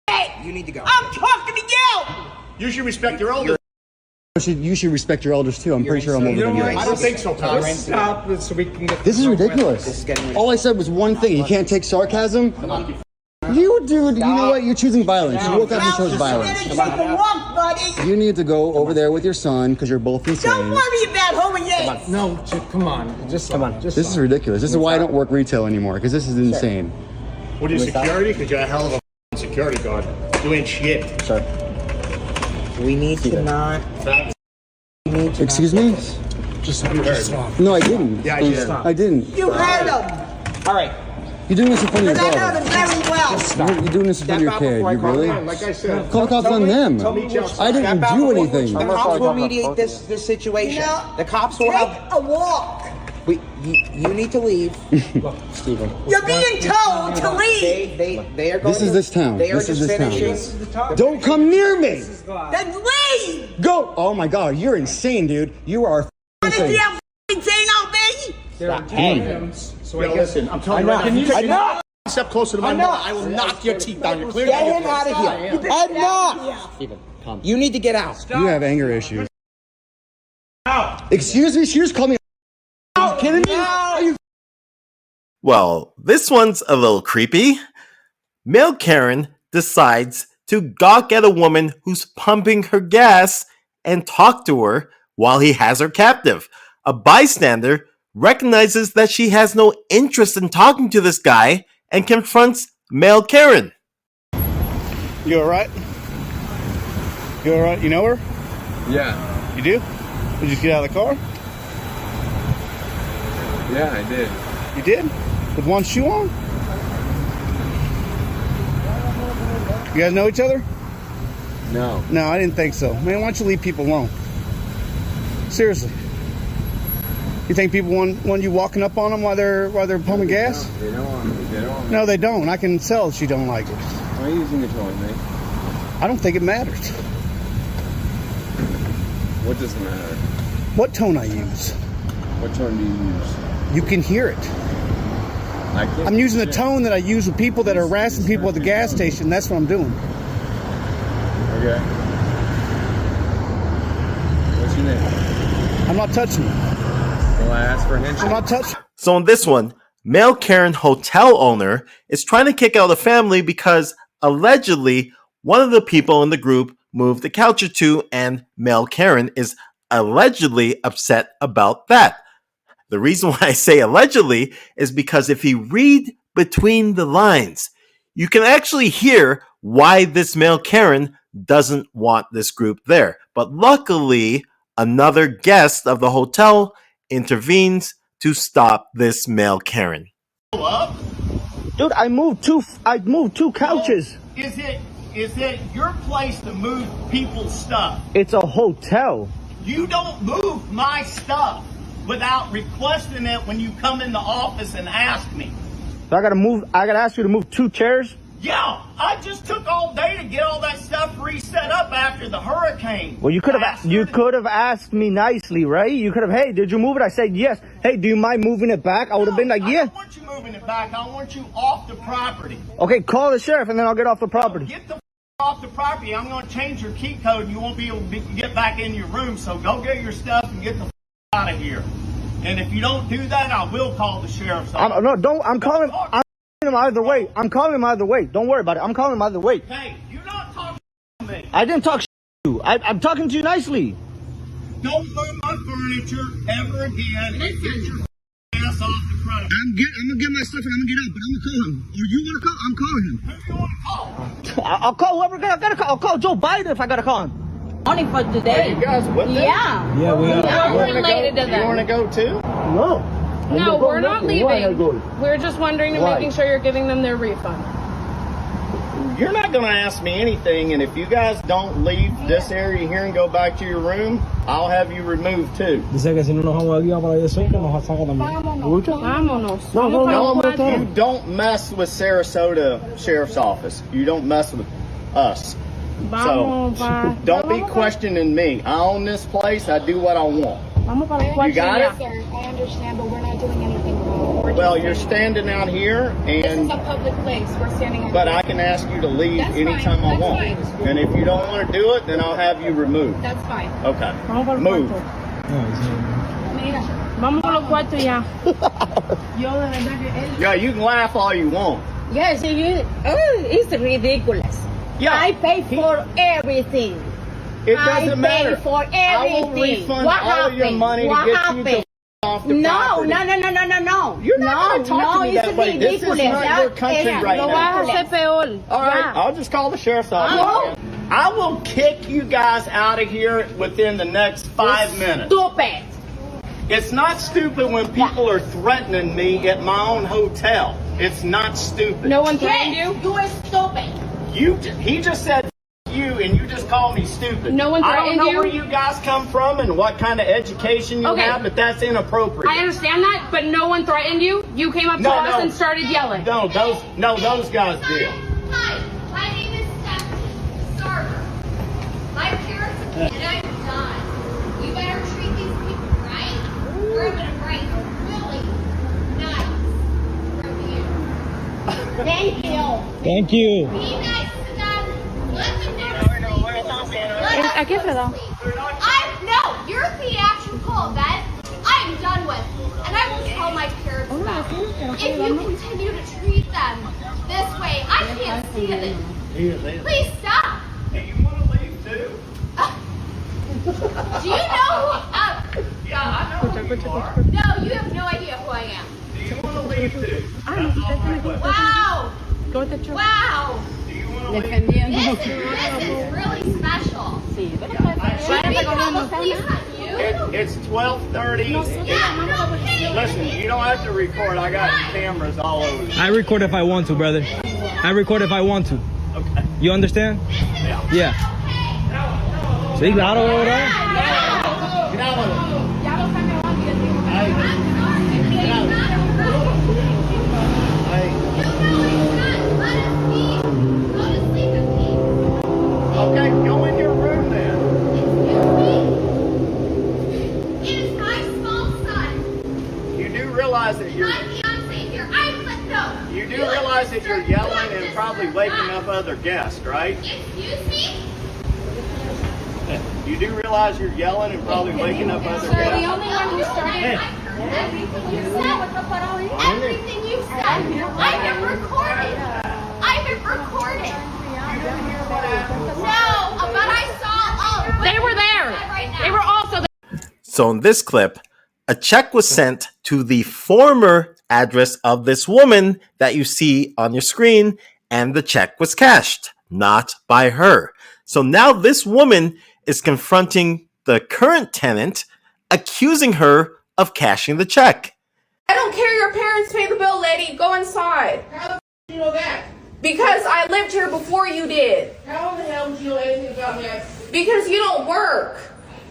a shit. You need to go. I'm talking to you. You should respect your elders. You should respect your elders too. I'm pretty sure I'm older than you. I don't think so, pal. Let's stop this so we can get This is ridiculous. This is getting All I said was one thing. You can't take sarcasm. You, dude, you know what? You're choosing violence. You woke up and chose violence. Take a walk, buddy. You need to go over there with your son because you're both insane. Don't worry about home yet. No, come on. Just come on. Just This is ridiculous. This is why I don't work retail anymore because this is insane. What are you, security? Because you're a hell of a security guard. You ain't shit. Sorry. We need to not. Excuse me? Just stop. No, I didn't. Yeah, I did. I didn't. You heard him. All right. You're doing this in front of your Because I know daughter. them very well. You're doing this in front of your kid. You really? Like I said. Call the cops on them. I didn't do anything. The cops will mediate this situation. You know, The cops will take have. a walk. You need to leave. Steven. You're being told to leave. They are going This is this town. They are This is just this town. finishing. Don't come near me! Then leave. Go! Oh my god, you're insane, dude. You are insane. Yo, listen, I'm telling you right now. Can you step closer to my mother? I will knock your teeth down. You're clear. Get him out of here. Enough! Steven, come. You need to get out. You have anger issues. Excuse me, she just called me. Are you kidding me? Are you? Well, this one's a little creepy. Male Karen decides to gawk at a woman who's pumping her gas and talk to her while he has her captive. A bystander recognizes that she has no interest in talking to this guy and confronts Male Karen. You alright? You alright? You know her? Yeah. You do? Did you get out of the car? Yeah, I did. You did? With one shoe on? You guys know each other? No. No, I didn't think so. Man, why don't you leave people alone? Seriously. You think people want you walking up on them while they're pumping gas? They don't. No, they don't. I can tell she don't like it. Why are you using the tone, mate? I don't think it matters. What does it matter? What tone I use? What tone do you use? You can hear it. I can't. I'm using the tone that I use with people that are harassing people at the gas station. That's what I'm doing. Okay. What's your name? I'm not touching you. Will I ask for a handshake? I'm not touching. So in this one, Male Karen hotel owner is trying to kick out a family because allegedly one of the people in the group moved the couch or two, and Male Karen is allegedly upset about that. The reason why I say allegedly is because if you read between the lines, you can actually hear why this Male Karen doesn't want this group there. But luckily, another guest of the hotel intervenes to stop this Male Karen. Dude, I moved two couches. Is it your place to move people's stuff? It's a hotel. You don't move my stuff without requesting it when you come in the office and ask me. So I gotta ask you to move two chairs? Yeah, I just took all day to get all that stuff reset up after the hurricane. Well, you could have asked me nicely, right? You could have, hey, did you move it? I said yes. Hey, do you mind moving it back? I would have been like, yeah. I don't want you moving it back. I want you off the property. Okay, call the sheriff and then I'll get off the property. Get the off the property. I'm going to change your key code and you won't be able to get back in your room. So go get your stuff and get the out of here. And if you don't do that, I will call the sheriff's office. I'm calling him either way. I'm calling him either way. Don't worry about it. I'm calling him either way. Hey, you're not talking to me. I didn't talk to you. I'm talking to you nicely. Don't move my furniture ever again and get your ass off the front. I'm gonna get my stuff and I'm gonna get out, but I'm gonna call him. Or you wanna call? I'm calling him. Who do you want to call? I'll call whoever I gotta call. I'll call Joe Biden if I gotta call him. Only for today. Are you guys with them? Yeah. Yeah, we are. Yeah, we're related to them. You wanna go too? No. No, we're not leaving. We're just wondering and making sure you're giving them their refund. You're not going to ask me anything, and if you guys don't leave this area here and go back to your room, I'll have you removed too. Dice que si no nos vamos de guía para allá que nos saca también. Vámonos. You don't mess with Sarasota Sheriff's Office. You don't mess with us. So, don't be questioning me. I own this place. I do what I want. You got it? Sir, I understand, but we're not doing anything wrong. Well, you're standing out here, This is and a public place. We're standing on but I can ask you to leave That's anytime fine. I That's want. fine. And if you don't want to do it, then I'll have you removed. That's fine. Okay. Move. Mira, vamos a los cuartos ya. Yeah, you can laugh all you want. Yes, it's ridiculous. Yeah. I pay for everything. It doesn't matter. I pay for everything. I will refund what all happened? your money what to get happened? you off the No. property. You're not going to talk to me that way. This is not your country right Lo now. vas a hacer peor. All right, I'll just call the sheriff's office. I will kick you guys out of here within the next 5 minutes. Stupid. It's not stupid when people are threatening me at my own hotel. It's not stupid. No one threatened you? You are stupid. He just said you and you just call me stupid. No one I don't threatened know you? where you guys come from and what kind of education you Okay. have, but that's inappropriate. I understand that, but no one threatened you. You came up to us and started yelling. No, those guys did. Hi, my name is Stephanie Starter. My parents and I'm done. You better treat these people right, or I'm gonna break really nice from you. Thank you. Thank you. Be nice to them. Let them never sleep. ¿A qué pedo? No, you're theatrical event. I'm done with, and I will tell my parents about it. If you continue to treat them this way, I can't stand it. Please stop. Hey, you want to leave too? Do you know who? Yeah, I know who you are. No, you have no idea who I am. Do you want to leave too? Wow. Go with the Wow. Do you want to leave? This is really special. Should we call the police on you? It's 12:30. Listen, you don't have to record. I got cameras all over. I record if I want to, brother. I record if I want to. Okay. You understand? Yeah. Yeah. Sí, claro, bro. Get out of it. Okay, go in your room then. It is my small son. You do realize that you're. My fiance here. No. You do realize that you're yelling and probably waking up other guests, right? Excuse me? You do realize you're yelling and probably waking up other Sir, the guests? only one who started... Everything you said. I've been recorded. No, but I saw. They were there. They were also there. So in this clip, a check was sent to the former address of this woman that you see on your screen, and the check was cashed, not by her. So now this woman is confronting the current tenant, accusing her of cashing the check. I don't care your parents pay the bill, lady. Go inside. How the f*** you know that? Because I lived here before you did. How the hell would you know anything about that? Because you don't work.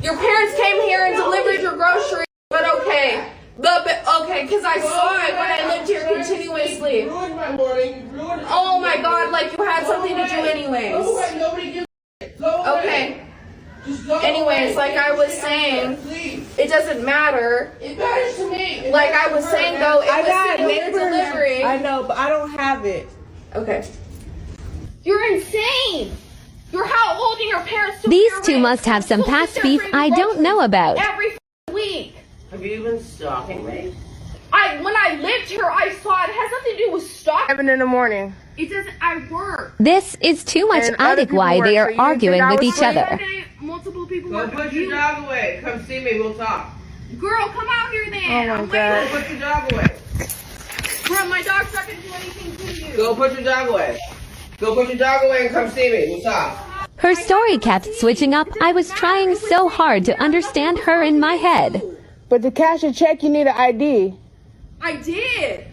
Your parents came here and delivered your groceries, but okay. Okay, because I saw it when I lived here continuously. You ruined my morning. You ruined Oh my god, like you had something to do anyways. Go away. Nobody gives a shit. Go away. Okay. Just go Anyways, away. like I was saying, Please. it doesn't matter. It matters to me. Like I was saying though, it I was got sitting it. there delivering. I know, but I don't have it. Okay. You're insane. You're how old and your parents took These your two rent. must have some So past sit there beef bringing I don't groceries know about. Every week. Have you been stalking me? When I lived here, I saw it. It has nothing to do with stock. 7 in the morning. It doesn't. I work. This is too much And other attic people why work, they so are you didn't arguing think I with was each free? other. Multiple people Go work. put your dog away. Come see me. We'll talk. Girl, come out here then. Oh my I'm God. Go put your dog away. Bro, my dog's not gonna do anything to you. Go put your dog away. Go put your dog away and come see me. We'll talk. Her story kept switching up. I was trying so hard to understand her in my head. But to cash a check, you need an ID. I did.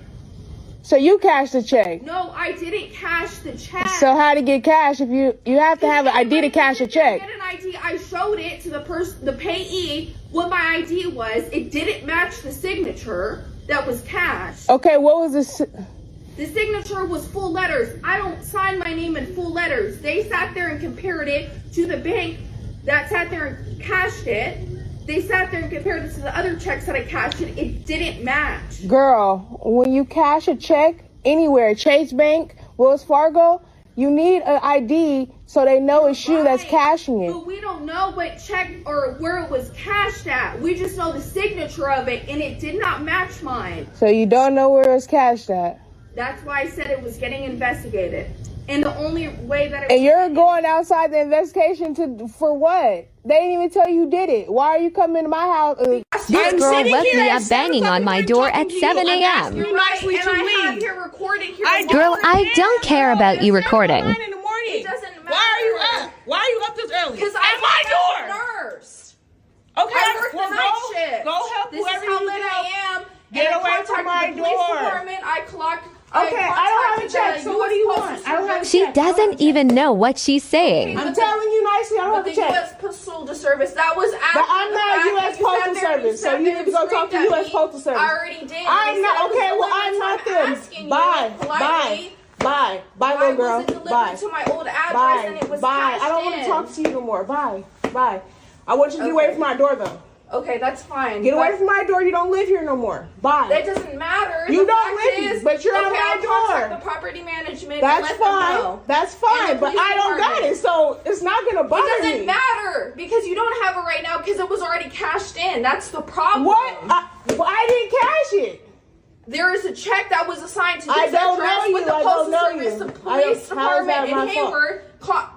So you cashed the check. No, I didn't cash the check. So how to get cash if you have to have an ID to cash a check? Get an ID. I showed it to the payee what my ID was. It didn't match the signature that was cashed. Okay, what was this? The signature was full letters. I don't sign my name in full letters. They sat there and compared it to the bank that sat there and cashed it. They sat there and compared it to the other checks that I cashed it. It didn't match. Girl, when you cash a check anywhere, Chase Bank, Wells Fargo, you need an ID so they know it's you that's cashing it. But we don't know what check or where it was cashed at. We just know the signature of it, and it did not match mine. So you don't know where it's cashed at. That's why I said it was getting investigated. And the only way that it And you're going outside the investigation for what? They didn't even tell you did it. Why are you coming to my house? This girl left me up banging on my door at 7 a.m. Girl, I don't care about you recording. It doesn't matter. Why are you up? Why are you up this early? Because at my door. Nurse. Okay, I work well, the night shift. Go help This is whoever how you lit know. I am. Get And away I from contacted my the police door. department. I clocked Okay, I don't have a check, so what do you want? I don't have a She check. doesn't even know what she's saying. I'm telling you nicely, I don't have a the check. U.S. Postal Service, that was But I'm not U.S. Postal Service, so you need to go talk to U.S. Postal Service. I already did. I'm not, okay, well, I'm not them. Bye, little girl. Bye. To my old address and it was Bye. I don't want to talk to you no more. Bye. I want you to get away from my door, though. Okay, that's fine. Get away from my door. You don't live here no more. Bye. That doesn't matter. You don't live here, but you're on my door. The property management. That's fine. That's fine, but I don't got it, so it's not gonna bother me. It doesn't matter because you don't have it right now because it was already cashed in. That's the problem. What? I didn't cash it. There is a check that was assigned to this I don't address know you. with the I Postal don't know Service, you. the police department in Hayward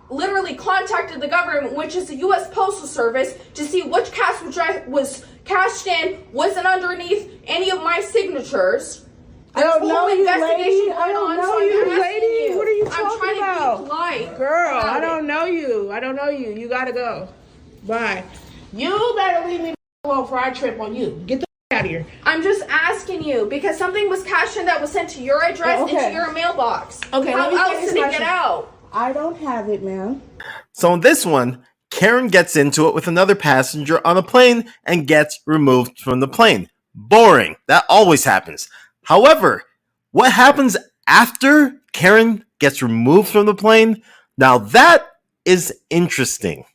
literally contacted the government, which is the U.S. Postal Service, to see which cash was cashed in, wasn't underneath any of my signatures. I don't know you, lady. I don't know you, lady. What are you talking I'm trying about? to be polite. Girl, I don't know you. I don't know you. You gotta go. Bye. You better leave me alone before I trip on you. Get the out of here. I'm just asking you because something was cashed in that was sent to your address into your mailbox. Okay, how else did it get out? I don't have it, ma'am. So in this one, Karen gets into it with another passenger on a plane and gets removed from the plane. Boring. That always happens. However, what happens after Karen gets removed from the plane? Now that is interesting.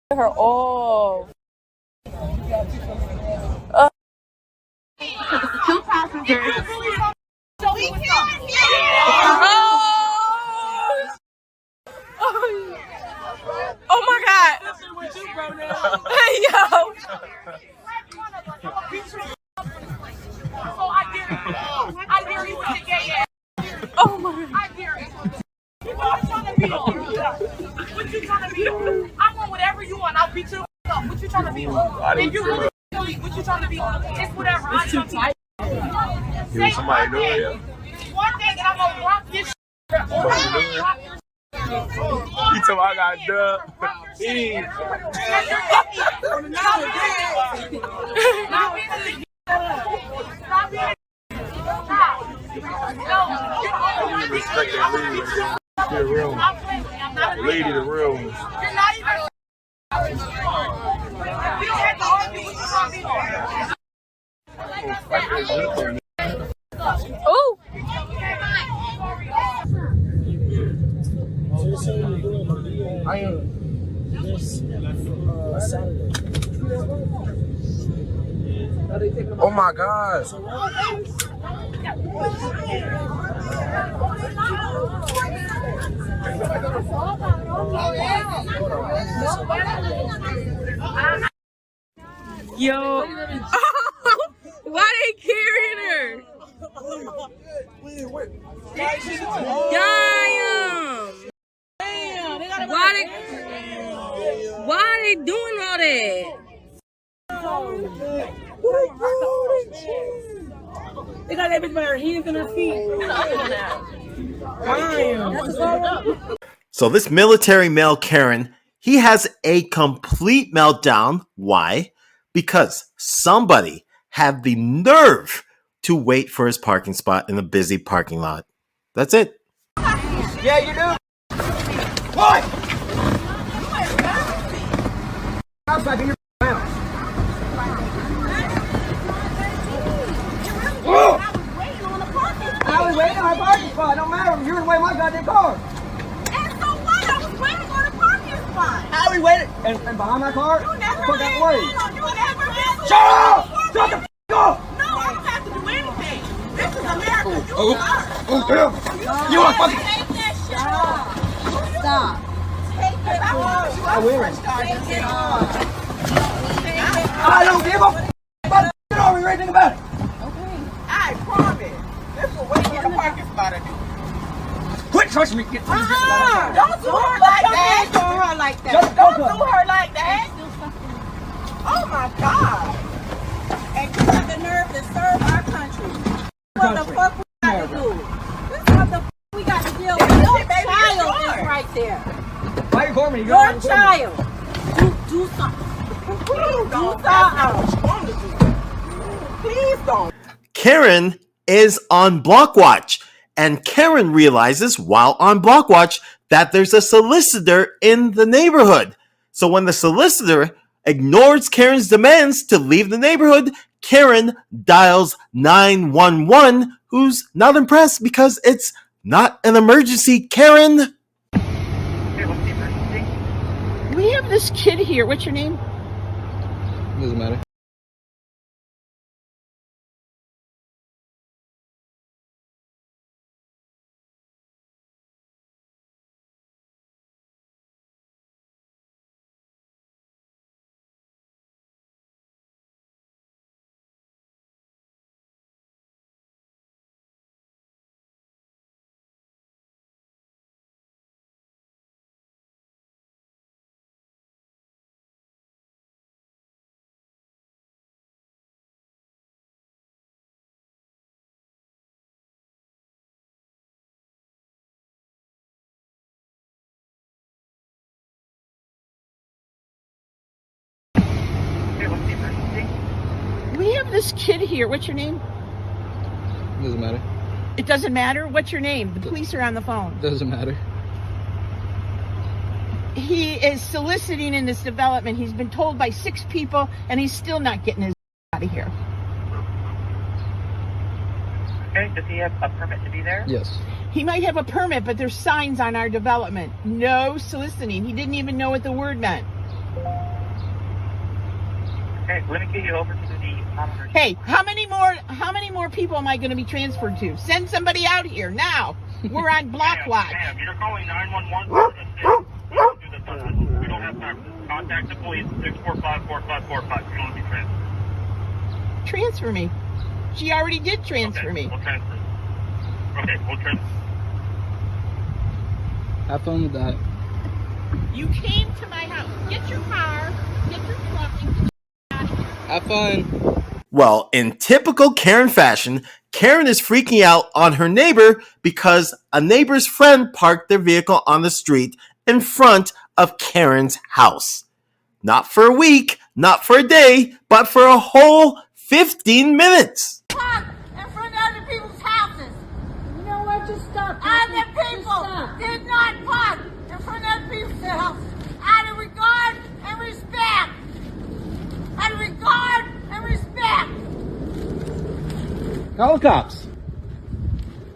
Her all. Two passengers. Oh my God! Hey yo! I dare you with your gay ass. Oh my God! I dare you. What you trying to be on? What you trying to be on? I want whatever you want. I'll beat you up. What you trying to be on? If you really what you trying to be on? It's whatever. It's too tight. Say somebody know it. One thing, and I'm gonna rock this shit. You told me I got dubbed. Respect that lady. Get a real one. Lady, the real one. You're not even. We don't have to argue with you. Oh! I am this Saturday. Oh my God. Yo. Why they carrying her? Damn. Why they doing all that? They got that bitch by her hands and her feet. So this military male Karen, he has a complete meltdown. Why? Because somebody had the nerve to wait for his parking spot in a busy parking lot. That's it. Yeah, you do. What? Outside in your house. I was waiting on my parking spot. Don't matter. You're in the way of my goddamn car. And so what? I was waiting on the parking spot. How we waited? And behind my car? You never Fuck out the way. You never been. Shut up! Shut the f*** up! No, I don't have to do anything. This is America. You You are fucking. take that shit off. Stop. Take it off. I will. Take it off. I don't give a f*** about the shit over here. Anything about it. I promise. This is waiting in the parking spot. Quit touching me. Get Don't do her like that. Don't do her like that. Don't do her like that. Oh my God. And you have the nerve to serve our country. What the fuck we got to do? This is what the fuck we got to deal with. Your child is right there. Why you calling me? Your child. Do something. Please do something. Please don't. Karen is on block watch, And Karen realizes while on block watch that there's a solicitor in the neighborhood. So when the solicitor ignores Karen's demands to leave the neighborhood, Karen dials 911, who's not impressed because it's not an emergency. Karen! We have this kid here. What's your name? Doesn't matter. We have this kid here. What's your name? Doesn't matter. It doesn't matter? What's your name? The police are on the phone. Doesn't matter. He is soliciting in this development. He's been told by 6 people, and he's still not getting his out of here. Okay, does he have a permit to be there? Yes. He might have a permit, but there's signs on our development. No soliciting. He didn't even know what the word meant. Okay, let me get you over to the monitor. Hey, how many more people am I going to be transferred to? Send somebody out here now. We're on block watch. Ma'am, you're calling 911 for assistance. We don't have time. Contact the police, 645-4545. You don't be transferred. Transfer me. She already did transfer me. We'll transfer. Okay, we'll transfer. Have fun with that. You came to my house. Get your car. Get your truck. And have fun. Well, in typical Karen fashion, Karen is freaking out on her neighbor because a neighbor's friend parked their vehicle on the street in front of Karen's house. Not for a week, not for a day, but for a whole 15 minutes. Park in front of other people's houses. You know what? Just stop. Other people did not park in front of other people's houses. Out of regard and respect. Out of regard and respect. Call the cops.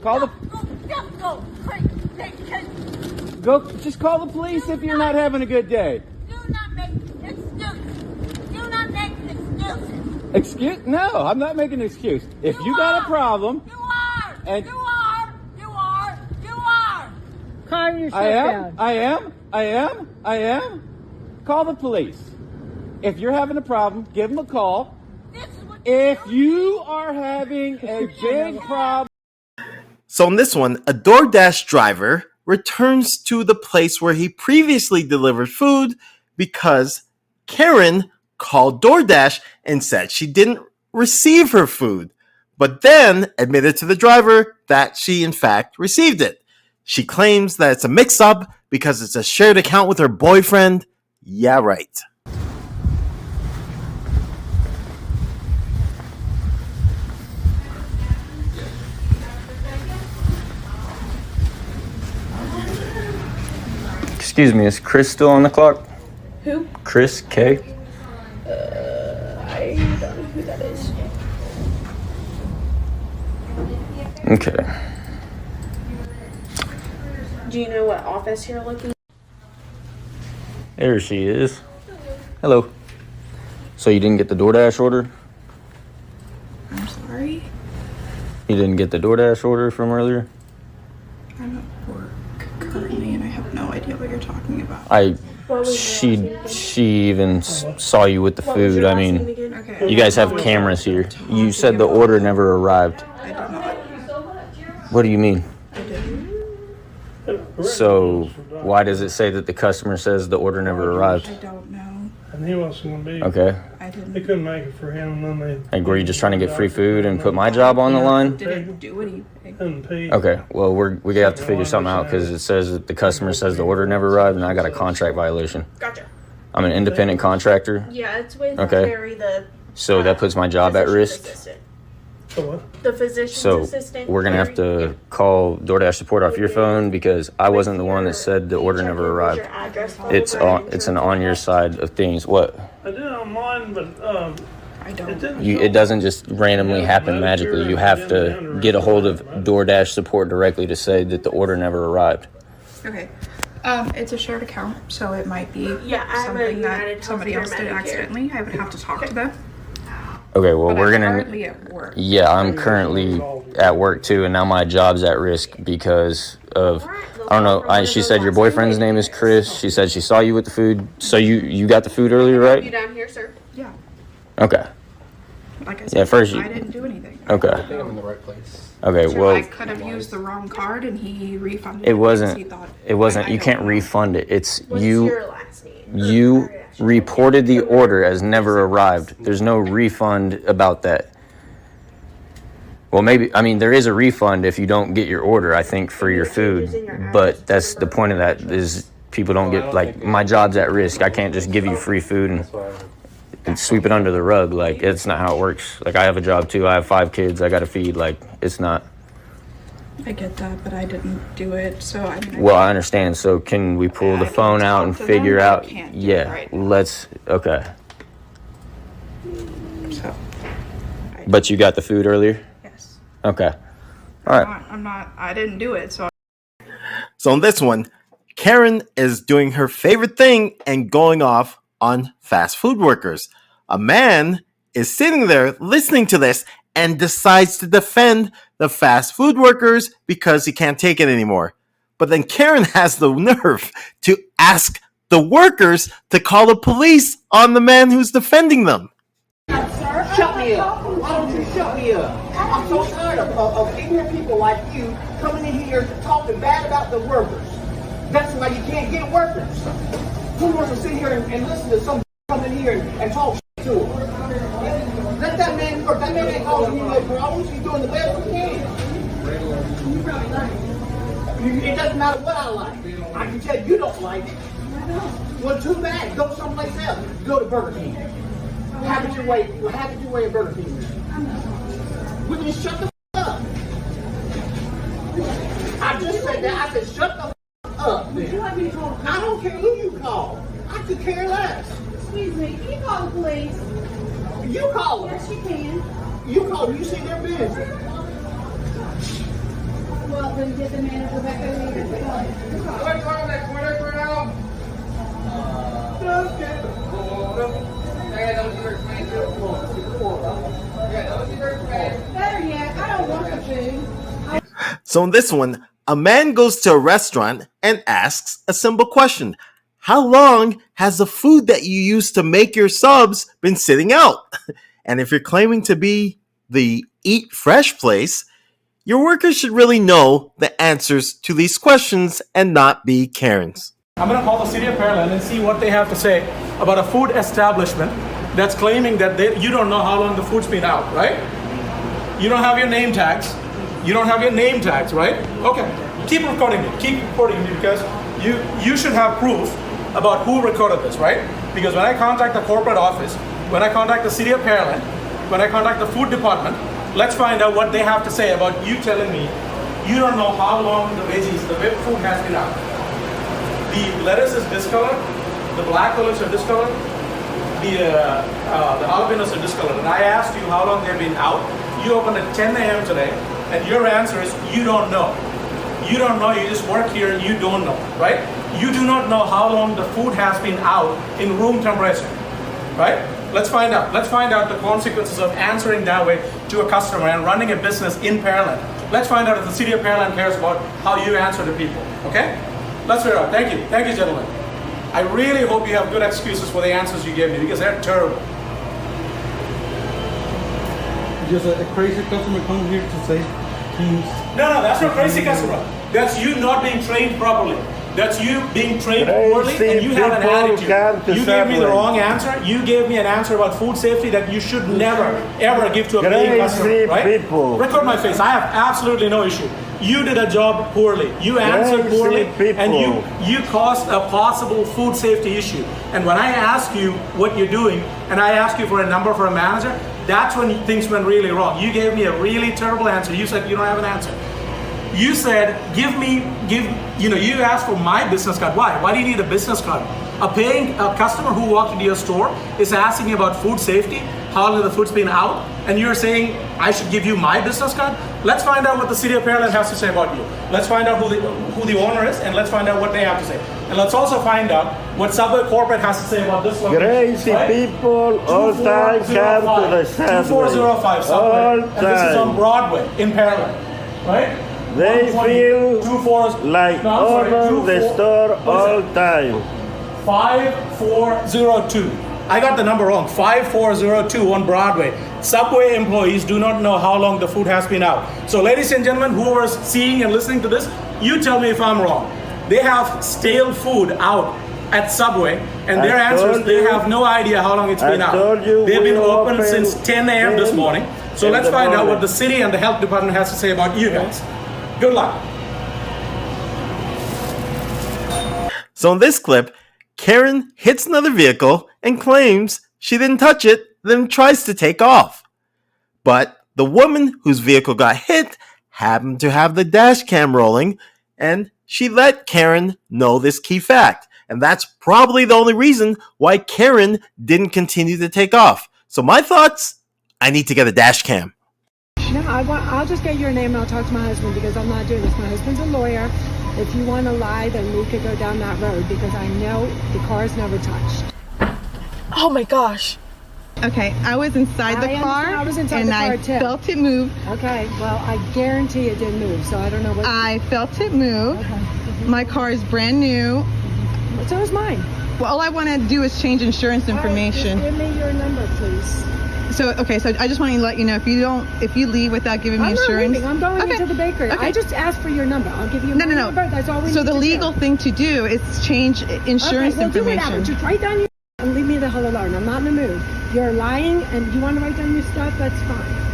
Call the. Go. Just call the police if you're not having a good day. Do not make excuses. Do not make excuses. Excuse? No, I'm not making an excuse. If you got a problem. You are. And you are. You are. You are. Calm yourself down. I am. Call the police. If you're having a problem, give them a call. If you are having a big problem. So in this one, a DoorDash driver returns to the place where he previously delivered food because Karen called DoorDash and said she didn't receive her food, but then admitted to the driver that she in fact received it. She claims that it's a mix-up because it's a shared account with her boyfriend. Yeah, right. Excuse me, is Chris still on the clock? Who? Chris K? I don't know who that is. Okay. Do you know what office you're looking? There she is. Hello. So you didn't get the DoorDash order? I'm sorry. You didn't get the DoorDash order from earlier? I'm at work currently and I have no idea what you're talking about. She even saw you with the food. I mean, you guys have cameras here. You said the order never arrived. I did not. What do you mean? I didn't. So why does it say that the customer says the order never arrived? I don't know. And he wasn't going to be. Okay. I didn't. They couldn't make it for him, and then they. Like, were you just trying to get free food and put my job on the line? Didn't do anything. Okay. Well, we have to figure something out because it says that the customer says the order never arrived, and I got a contract violation. Gotcha. I'm an independent contractor. Yeah, it's with Okay. Carrie, the. So that puts my job at risk. Assistant. The physician's So assistant. we're gonna have to call DoorDash support off your phone because I wasn't the one that said the order never arrived. It's on your side of things. What? I did it on mine, but I don't. It doesn't just randomly happen magically. You have to get a hold of DoorDash support directly to say that the order never arrived. Okay. It's a shared account, so it might be something that somebody else did accidentally. I would have to talk to them. Okay, well, we're gonna. Currently at work. Yeah, I'm currently at work too, and now my job's at risk because of. I don't know. She said your boyfriend's name is Chris. She said she saw you with the food. So you got the food earlier, right? You down here, sir? Yeah. Okay. Like I said, Yeah, first I didn't do anything. Okay. I think I'm in the right place. Okay, So well. I could have used the wrong card, and he refunded. It because wasn't. he thought- It wasn't. You can't refund it. It's What's you. your last name? You reported the order as never arrived. There's no refund about that. Well, maybe. I mean, there is a refund if you don't get your order. I think for your food, but that's the point of that is people don't get like my job's at risk. I can't just give you free food and sweep it under the rug. Like it's not how it works. Like I have a job too. I have 5 kids. I got to feed. Like it's not. I get that, but I didn't do it, so I mean. Well, I understand. So can we pull the phone out and figure out? Yeah, let's. Okay. So. But you got the food earlier? Yes. Okay. All right. I didn't do it, so. So on this one, Karen is doing her favorite thing and going off on fast food workers. A man is sitting there listening to this and decides to defend the fast food workers because he can't take it anymore. But then Karen has the nerve to ask the workers to call the police on the man who's defending them. Shut me up. Why don't you shut me up? I'm so tired of ignorant people like you coming in here talking bad about the workers. That's why you can't get workers. Who wants to sit here and listen to some come in here and talk shit to him? Let that man work. That man ain't causing you no problems. He's doing the best he can. It doesn't matter what I like. I can tell you don't like it. Well, too bad. Go someplace else. Go to Burger King. Have it your way at Burger King. Will you shut the up? I just said that. I said shut the up. Then. I don't care who you call. I could care less. Excuse me, can you call the police? You call them. Yes, you can. You call them. You see they're busy. Well, then get the manager back over here. What's on that corner for now? Better yet, I don't want the food. So in this one, a man goes to a restaurant and asks a simple question. How long has the food that you used to make your subs been sitting out? And if you're claiming to be the Eat Fresh place, your workers should really know the answers to these questions and not be Karens. I'm going to call the city of Pearland and see what they have to say about a food establishment that's claiming that you don't know how long the food's been out, right? You don't have your name tags. You don't have your name tags, right? Okay. Keep recording me. Keep recording me because you should have proof about who recorded this, right? Because when I contact the corporate office, when I contact the city of Pearland, when I contact the food department, let's find out what they have to say about you telling me you don't know how long the veggies, the whipped food has been out. The lettuce is discolored, the black olives are discolored, the jalapenos are discolored. And I asked you how long they've been out. You opened at 10 a.m. today, and your answer is you don't know. You don't know, you just work here and you don't know, right? You do not know how long the food has been out in room temperature, right? Let's find out. Let's find out the consequences of answering that way to a customer and running a business in Pearland. Let's find out if the city of Pearland cares about how you answer to people, okay? Let's figure out. Thank you, gentlemen. I really hope you have good excuses for the answers you gave me because they're terrible. Just a crazy customer comes here to say things. No, that's not crazy customer. That's you not being trained properly. That's you being trained poorly and you have an attitude. You gave me the wrong answer. You gave me an answer about food safety that you should never, ever give to a paying customer, right? Record my face. I have absolutely no issue. You did a job poorly. You answered poorly and you caused a possible food safety issue. And when I ask you what you're doing and I ask you for a number for a manager, That's when things went really wrong. You gave me a really terrible answer. You said you don't have an answer. You said, you asked for my business card. Why? Why do you need a business card? A customer who walked into your store is asking you about food safety, how long the food's been out, and you're saying I should give you my business card? Let's find out what the city of Pearland has to say about you. Let's find out who the owner is, and let's find out what they have to say. And let's also find out what Subway Corporate has to say about this location. Crazy people all time come to the Subway. 2405 Subway. All and this is on Broadway in Pearland, right? They feel like owner the store all time. 5402. I got the number wrong. 5402 on Broadway. Subway employees do not know how long the food has been out. So ladies and gentlemen, who are seeing and listening to this, you tell me if I'm wrong. They have stale food out at Subway, and their answers, they have no idea how long it's been out. They've been open since 10 a.m. this morning. So let's find out what the city and the health department has to say about you guys. Good luck. So in this clip, Karen hits another vehicle and claims she didn't touch it, then tries to take off. But the woman whose vehicle got hit happened to have the dash cam rolling, and she let Karen know this key fact. And that's probably the only reason why Karen didn't continue to take off. So my thoughts, I need to get a dash cam. No, I'll just get your name and I'll talk to my husband because I'm not doing this. My husband's a lawyer. If you want to lie, then we could go down that road because I know the car's never touched. Oh my gosh. Okay, I was inside the car and I felt it move. Okay, well, I guarantee it didn't move, so I don't know what. I felt it move. Okay. My car is brand new. So is mine. Well, all I want to do is change insurance information. Just give me your number, please. So, okay, so I just want to let you know, if you leave without giving me insurance. I'm not leaving. I'm going into the bakery. Okay. I just asked for your number. I'll give you my number. That's all we need to do. So the legal thing to do is change insurance information. Do whatever. Just write down your and leave me the hell alone. I'm not in the mood. You're lying and you want to write down your stuff, that's fine.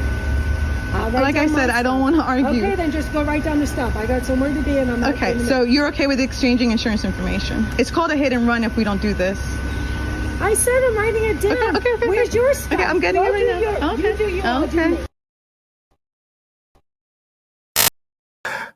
Like I said, I don't want to argue. Okay, then just go write down the stuff. I got somewhere to be and I'm not. Okay, so you're okay with exchanging insurance information? It's called a hit and run if we don't do this. I said I'm writing it down. Okay. Where's your stuff? Okay, I'm getting it right now. You do yours. Okay.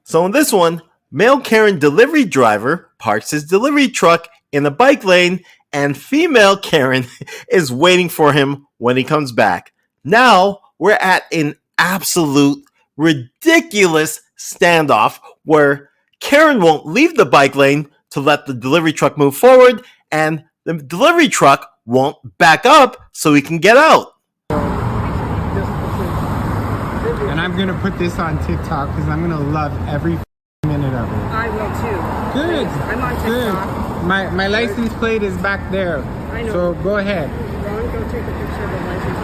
So in this one, male Karen delivery driver parks his delivery truck in a bike lane, and female Karen is waiting for him when he comes back. Now we're at an absolute ridiculous standoff where Karen won't leave the bike lane to let the delivery truck move forward, and the delivery truck won't back up so he can get out. And I'm going to put this on TikTok because I'm going to love every minute of it. I will too. Good. I'm on TikTok. My license plate is back there. I know. So go ahead. Ron, go take a picture of the license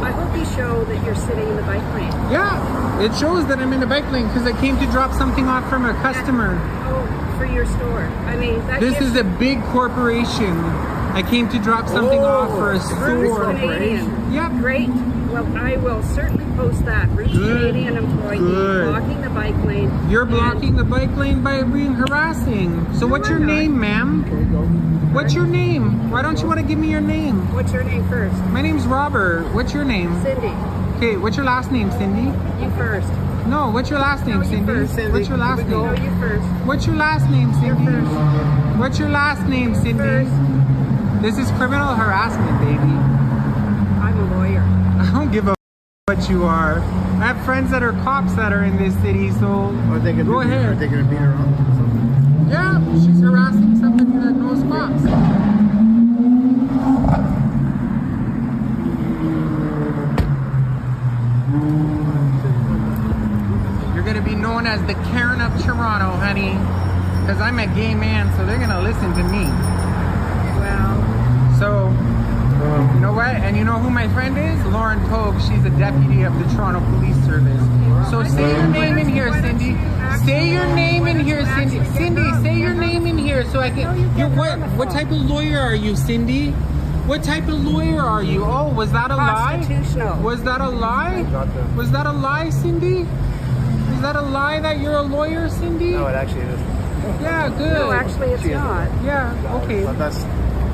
I hope you show that you're sitting in the bike lane. Yeah, it shows that I'm in the bike lane because I came to drop something off from a customer. For your store. I mean, this is a big corporation. I came to drop something off for a store. Canadian. Yep. Great. Well, I will certainly post that. Roots Canadian employee blocking the bike lane. You're blocking the bike lane by being harassing. So what's your name, ma'am? What's your name? Why don't you want to give me your name? What's your name first? My name's Robert. What's your name? Cindy. Okay, what's your last name, Cindy? You first. No, what's your last name, Cindy? What's your last name? No, you first. What's your last name, Cindy? What's your last name, Cindy? This is criminal harassment, baby. I'm a lawyer. I don't give a what you are. I have friends that are cops that are in this city, so go ahead. Are they going to beat her up or something? Yeah, she's harassing somebody that knows cops. You're going to be known as the Karen of Toronto, honey. Because I'm a gay man, so they're going to listen to me. Well. So, you know what? And you know who my friend is? Lauren Pogue. She's a deputy of the Toronto Police Service. So say your name in here, Cindy. Say your name in here, Cindy. Cindy, say your name in here so I can... You're what type of lawyer are you, Cindy? What type of lawyer are you? Oh, was that a lie? Was that a lie? Was that a lie, Cindy? Is that a lie that you're a lawyer, Cindy? No, it actually is. Yeah, good. No, actually, it's not. Yeah, okay. But that's...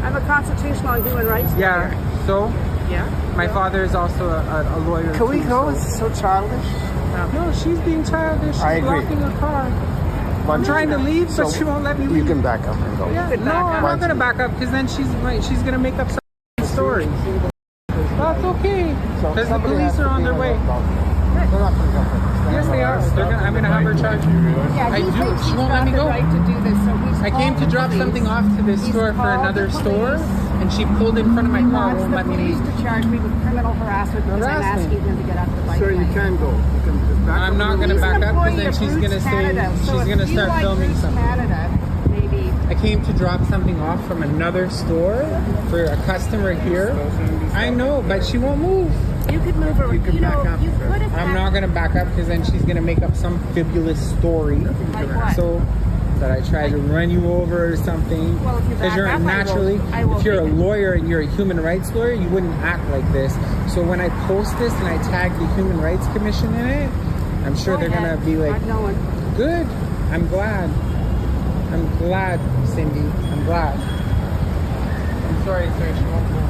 I'm a constitutional and human rights lawyer. Yeah, so? Yeah. My father is also a lawyer. Can we too, go? It's so childish. No, she's being childish. She's I agree. blocking her car. I'm trying to leave, but she won't let me leave. You can back up and go. Yeah, no, I'm not going to back up because then she's going to make up some stories. That's okay. Because the police are on their way. They're not going to jump in. Yes, they are. I'm going to have her charge me. Yeah, I he do. thinks She he's won't got let me the go. right to do this, so he's I came to called drop the something police. off to this He's store for called another the store, police. and she pulled in front of my He car, wants won't the let me police leave. to charge me with criminal harassment because I'm asking him to get off the bike Sir, you lane. can go. You can just back I'm up. not going to He's back an up because employee then of she's going to Roots say Canada, so she's if going to you start like filming Roots something. Canada, maybe. I came to drop something off from another store for a customer here. I know, but she won't move. You could move her. You know, you could have. I'm not going to back up because then she's going to make up some fabulous story. Like what? So that I tried to run you over or something. Well, if you Because back you're up, naturally, I will if you're a take it. lawyer and you're a human rights lawyer, you wouldn't act like this. So when I post this and I tag the Human Rights Commission in it, I'm sure they're going to be like, I'm going. good. I'm glad. I'm glad, Cindy. I'm glad. I'm sorry, sir. She won't move.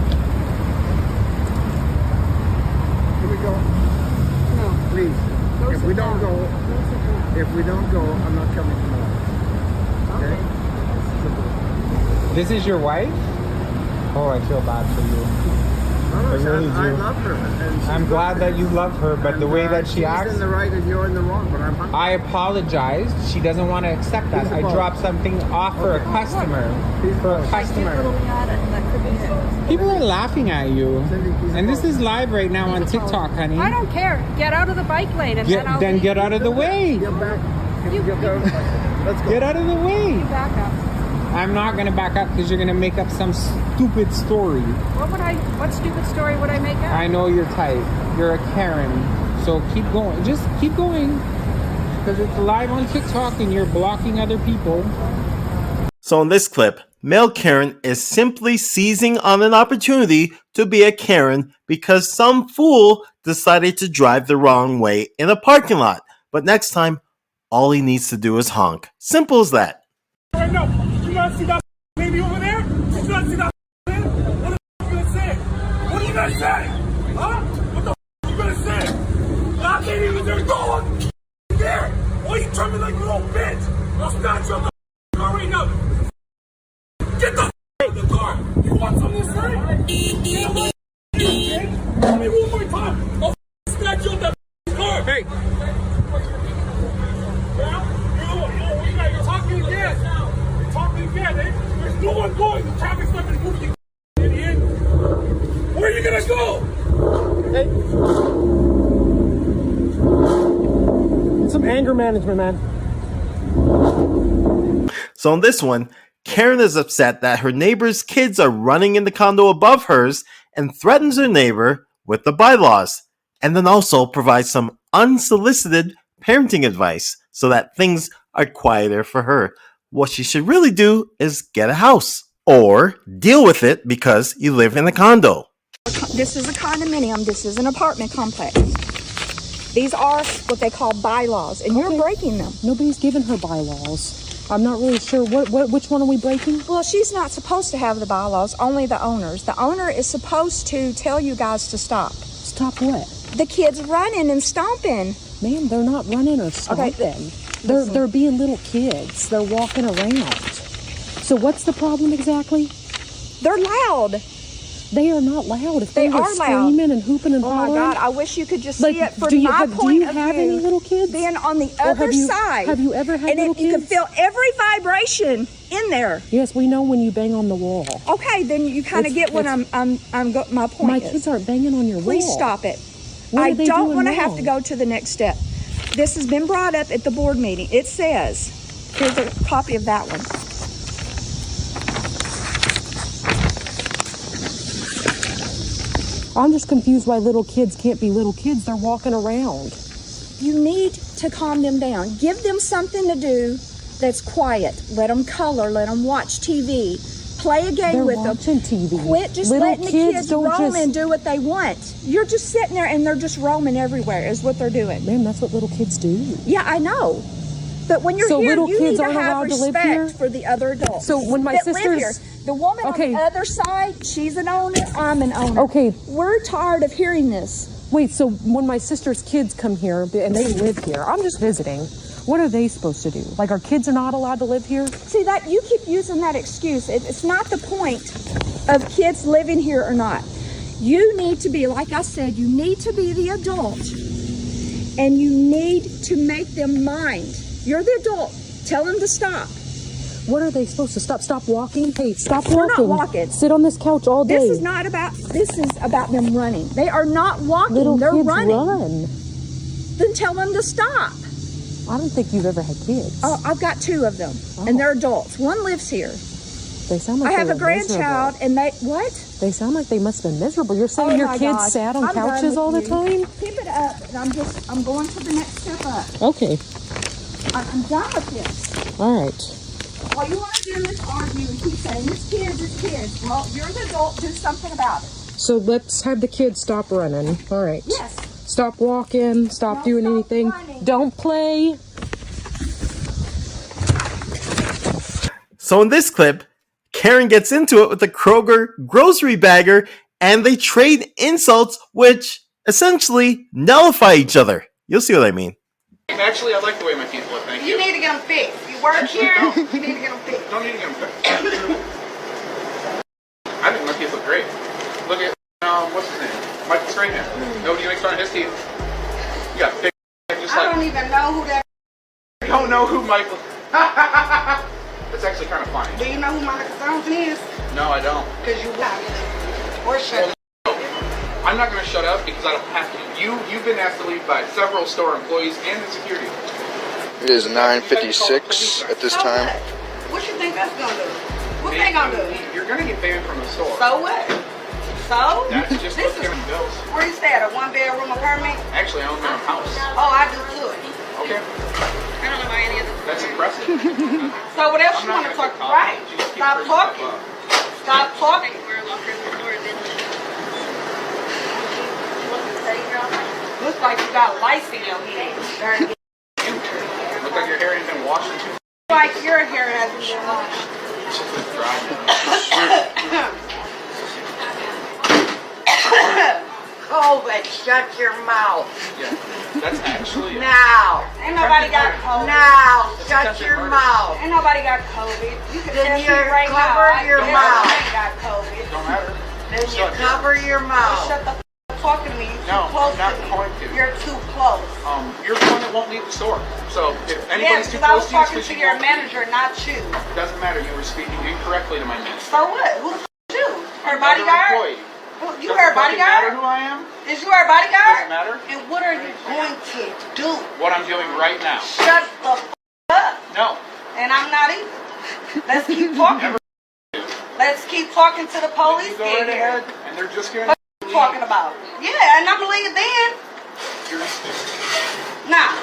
Here we go. No. Please. If we don't go, I'm not coming tomorrow. Okay? This is your wife? Oh, I feel bad for you. I really do. I love her. And I'm glad that you love her, but the way that she acts... She's in the right and you're in the wrong, but I'm hungry. I apologized. She doesn't want to accept that. I dropped something off for a customer. For a customer. People are laughing at you. And this is live right now on TikTok, honey. I don't care. Get out of the bike lane and then I'll Then leave. get out of the way. Get back. Let's go. Get out of the way. You back up. I'm not going to back up because you're going to make up some stupid story. What stupid story would I make up? I know you're tight. You're a Karen. So keep going. Just keep going. Because it's live on TikTok and you're blocking other people. So in this clip, male Karen is simply seizing on an opportunity to be a Karen because some fool decided to drive the wrong way in a parking lot. But next time, all he needs to do is honk. Simple as that. Right now, you guys see that lady over there? You guys see that there? What the you gonna say? What are you gonna say? Huh? What the you gonna say? I can't even there. Go on there. Why you treat me like a little bitch? I'll snatch you up the car right now. Get the out of the car. You want something to say? Tell me one more time. I'll snatch you up that car. Hey. You're talking again. You're talking again, eh? There's no one going. The traffic's not going to move you, idiot. Where are you going to go? Hey. Some anger management, man. So on this one, Karen is upset that her neighbor's kids are running in the condo above hers and threatens her neighbor with the bylaws, and then also provides some unsolicited parenting advice so that things are quieter for her. What she should really do is get a house or deal with it because you live in a condo. This is a condominium. This is an apartment complex. These are what they call bylaws, and you're breaking them. Nobody's given her bylaws. I'm not really sure. Which one are we breaking? Well, she's not supposed to have the bylaws, only the owners. The owner is supposed to tell you guys to stop. Stop what? The kids running and stomping. Ma'am, they're not running or stomping. Okay, they're being little kids. They're walking around. So what's the problem exactly? They're loud. They are not loud. If they were are screaming and hooping and oh hollering. my God, I wish you could just like, see it from do you my have, point do you of have view. any little kids? Being on the Or other side. Have you ever had and little kids? You can feel every vibration in there. Yes, we know when you bang on the wall. Okay, then you kind of get what my point My is. kids aren't banging on your wall. Please stop it. What I are they don't doing want to wrong? have to go to the next step. This has been brought up at the board meeting. It says, here's a copy of that one. I'm just confused why little kids can't be little kids. They're walking around. You need to calm them down. Give them something to do that's quiet. Let them color. Let them watch TV. Play a game with them. They're watching TV. Quit just Little letting the kids kids don't roam just- and do what they want. You're just sitting there and they're just roaming everywhere is what they're doing. Man, that's what little kids do. Yeah, I know. But when you're so here, little you kids need to aren't have allowed to live here respect for the other adults. So when my that live here. sisters, The woman on the other side, she's an owner, I'm an owner. Okay. We're tired of hearing this. Wait, so when my sister's kids come here and they live here, I'm just visiting. What are they supposed to do? Like, our kids are not allowed to live here? See, that you keep using that excuse. It's not the point of kids living here or not. You need to be, like I said, you need to be the adult, and you need to make them mind. You're the adult. Tell them to stop. What are they supposed to stop? Stop walking? Hey, stop They're walking. not walking. Sit on this couch all day. This is about them running. They are not walking. Little They're kids running. run. Then tell them to stop. I don't think you've ever had kids. Oh, I've got 2 of them, and they're adults. One lives here. They sound like I have they a were grandchild, miserable. and what? They sound like they must have been miserable. You're saying Oh your my kids gosh. sat on I'm done couches with all the you. time? Keep it up, and I'm going to the next step up. Okay. I'm done with this. All right. All you want to do is argue and keep saying, it's kids. Well, you're the adult, do something about it. So let's have the kids stop running. All right. Yes. Stop walking. Stop doing anything. Don't play. So in this clip, Karen gets into it with the Kroger grocery bagger, and they trade insults which essentially nullify each other. You'll see what I mean. Actually, I like the way my teeth look, thank you. You need to get them fixed. You work here, you need to get them fixed. Don't need to get them fixed. I think my teeth look great. Look at, what's his name? Michael Strahan. Nobody makes fun of his teeth. You got big just I don't even know who that You don't know who Michael... That's actually kind of funny. Do you know who Monica Jones is? No, I don't. Because you got it. Or shut up. I'm not going to shut up because I don't have to. You've been asked to leave by several store employees and the security. It is 9:56 at this time. What you think that's gonna do? What they gonna do? You're going to get banned from the store. So what? So? That's just this what's is giving bills. where you stay at a 1-bedroom apartment? Actually, I own my own house. Oh, I do too. Okay. I don't know about any of this. That's impressive. So what else you want to talk about? Right. Stop talking. Stop talking. Looks like you got lice in your head. Look like your hair ain't been washed in 2 Like your hair hasn't been washed. COVID, shut your mouth. Yeah, that's actually Now. Ain't nobody got COVID. Now, shut your mouth. Ain't nobody got COVID. You can Then test you me right cover now. your I mouth. ain't got COVID. Don't matter. Then you cover your mouth. Shut the f talking to me. You're No, too close I'm not to me. going to. You're too close. You're the one that won't leave the store. So if Yes, anybody's too because I was close to you, talking it's to because your you manager, not you. doesn't matter. You were speaking incorrectly to my manager. So what? Who the f is you? Her Another bodyguard? employee. You Doesn't her fucking bodyguard? matter who I am. Is you her bodyguard? Doesn't matter. And what are you going to do? What I'm doing right now. Shut the f up. No. And I'm not either. Let's keep talking. Let's keep talking to the police. You go right ahead, and they're just going What are you talking about? Yeah, and I believe it then. Nah.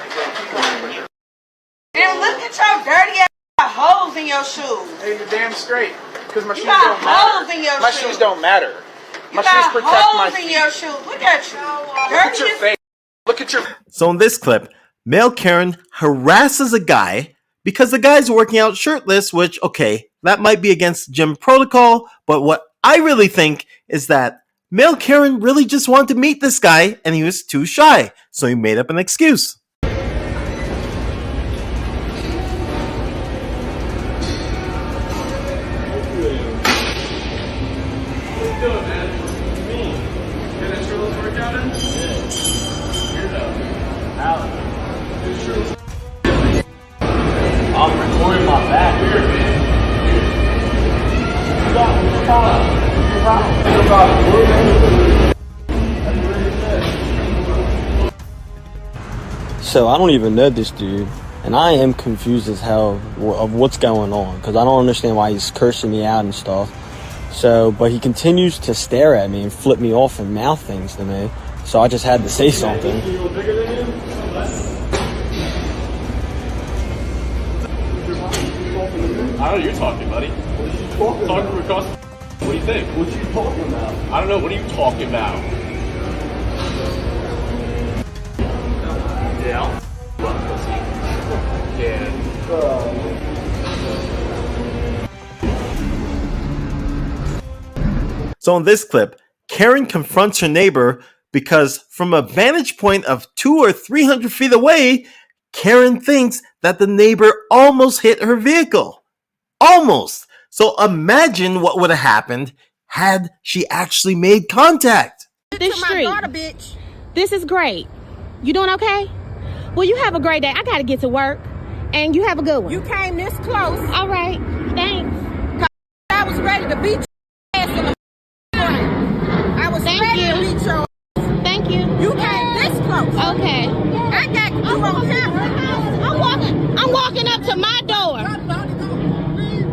And look at your dirty ass holes in your shoes. Hey, you're damn straight. Because my You shoes got don't holes matter. in your My shoes. shoes don't matter. You My shoes got protect my holes in feet. your shoes. Look at you. Look at your face. Look at your... So in this clip, male Karen harasses a guy because the guy's working out shirtless, which, okay, that might be against gym protocol, but what I really think is that male Karen really just wanted to meet this guy and he was too shy, so he made up an excuse. I'm recording my back here, man. So I don't even know this dude, and I am confused as hell of what's going on, because I don't understand why he's cursing me out and stuff. So, but he continues to stare at me and flip me off and mouth things to me. So I just had to say something. I don't know, you're talking, buddy. What talking across. What do you think? What you talking about? I don't know. What are you talking about? Yeah. Yeah. So in this clip, Karen confronts her neighbor because from a vantage point of 200 or 300 feet away, Karen thinks that the neighbor almost hit her vehicle. Almost. So imagine what would have happened had she actually made contact. This street. Bitch. This is great. You doing okay? Well, you have a great day. I gotta get to work, and you have a good one. You came this close. All right. Thanks. I was ready to beat your ass in the I was ready to beat your ass. Thank you. You came this close. Okay. I got you on camera. I'm walking up to my door.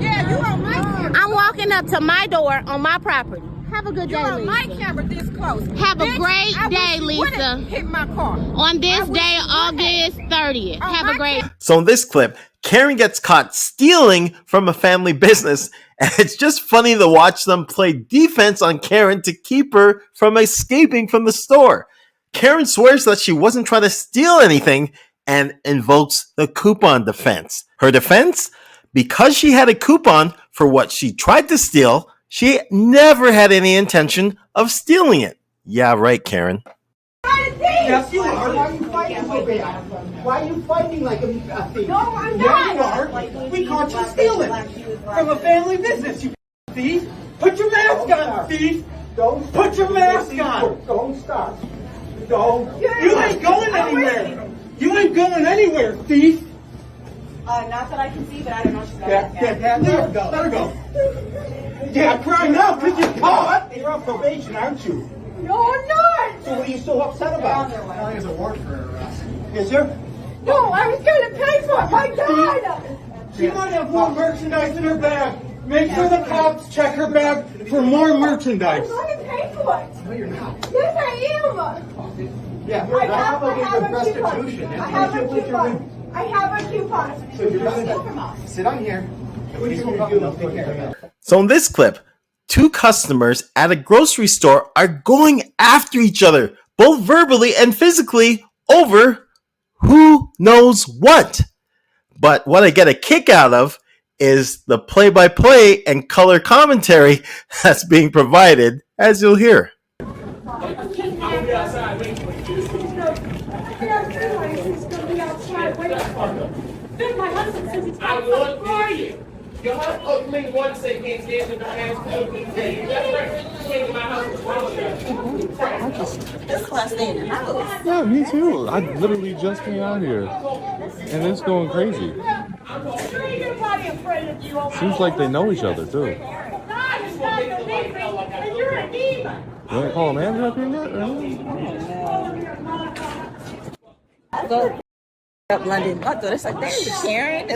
Yeah, you on my camera. I'm walking up to my door on my property. Have a good day, Lisa. You're on my camera this close. Have a great day, Lisa. Hit my car. On this day, August 30th. Have a great... So in this clip, Karen gets caught stealing from a family business, and it's just funny to watch them play defense on Karen to keep her from escaping from the store. Karen swears that she wasn't trying to steal anything and invokes the coupon defense. Her defense? Because she had a coupon for what she tried to steal, she never had any intention of stealing it. Yeah, right, Karen. Yes, you are. Why are you fighting so bad? Why are you fighting like a thief? No, I'm not. Yeah, you are. We caught you stealing from a family business, you thief. Put your mask on, thief. Don't put your mask on. Don't stop. Don't. You ain't going anywhere. You ain't going anywhere, thief. Not that I can see, but I don't know if she's Yeah, let her go. Let her go. Yeah, crying out because you're caught. You're on probation, aren't you? No, I'm not. So what are you so upset about? There's a warrant for her arrest. Is there? No, I was going to pay for it. My God. She might have more merchandise in her bag. Make sure the cops check her bag for more merchandise. I'm going to pay for it. No, you're not. Yes, I am. Yeah, I have a restitution. I have a coupon. So you're gonna sit on here. What are you going to do? Take care of it. So in this clip, two customers at a grocery store are going after each other, both verbally and physically, over who knows what. But what I get a kick out of is the play-by-play and color commentary that's being provided, as you'll hear. My husband says he's I want for you. Your husband told me once they can't stand in the house. That's right. Came to my house and apologized. This class stay in the house. Yeah, me too. I literally just came out here, and it's going crazy. Seems like they know each other too. You want to call a manager up here yet? Go up London. I thought it's like that is Karen.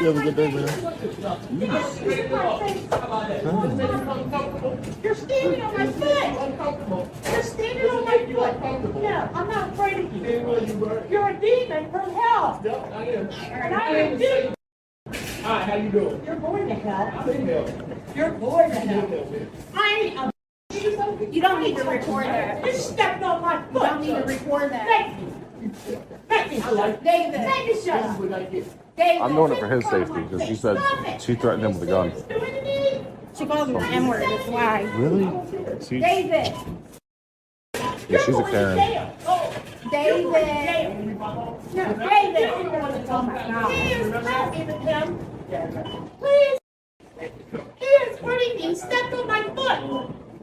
You have a good day, man. You're standing on my foot. You're standing on my foot. No, I'm not afraid of you. You're a demon from hell. And I am too. Hi, how you doing? You're going to hell. I'm in hell. You're going to hell. You don't need to record that. You stepped on my foot. You don't need to record that. Thank you. David. Take a shot. David. I'm doing it for his safety because she said she threatened him with a gun. She calls me the N-word. That's why. Really? David. Yeah, she's a Karen. David. No, David. Oh my God. Please. He is hurting me. He stepped on my foot.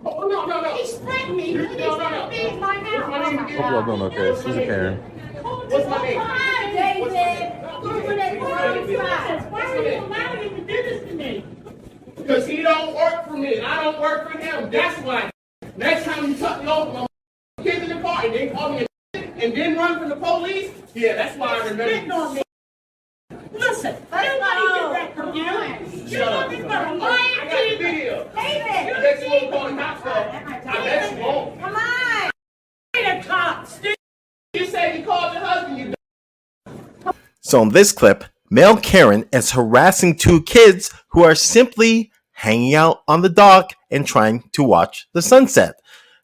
Oh, no. He's threatened me. He's going to be in my mouth. Hope y'all doing okay. She's a Karen. What's my name? Hi, David. Why are you allowing him to do this to me? Because he don't work for me and I don't work for him. That's why. Next time you cut me over my kids in the car and then call me a and then run from the police, yeah, that's why I remember you. Listen, nobody did that from you. You're nothing but a lying I got the video. David, I bet you won't call the cops though. I bet you won't. Come on. The cops. You say you called your husband, you. So in this clip, male Karen is harassing two kids who are simply hanging out on the dock and trying to watch the sunset.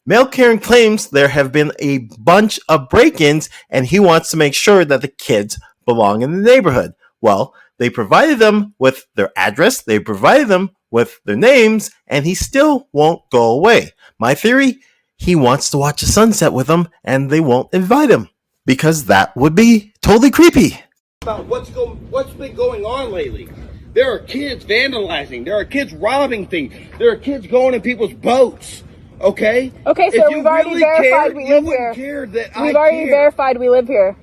Male Karen claims there have been a bunch of break-ins and he wants to make sure that the kids belong in the neighborhood. Well, they provided them with their address, they provided them with their names, and he still won't go away. My theory, he wants to watch the sunset with them and they won't invite him because that would be totally creepy. About what's been going on lately. There are kids vandalizing. There are kids robbing things. There are kids going in people's boats. Okay? Okay, so we've already verified we live here. We've already verified we live here.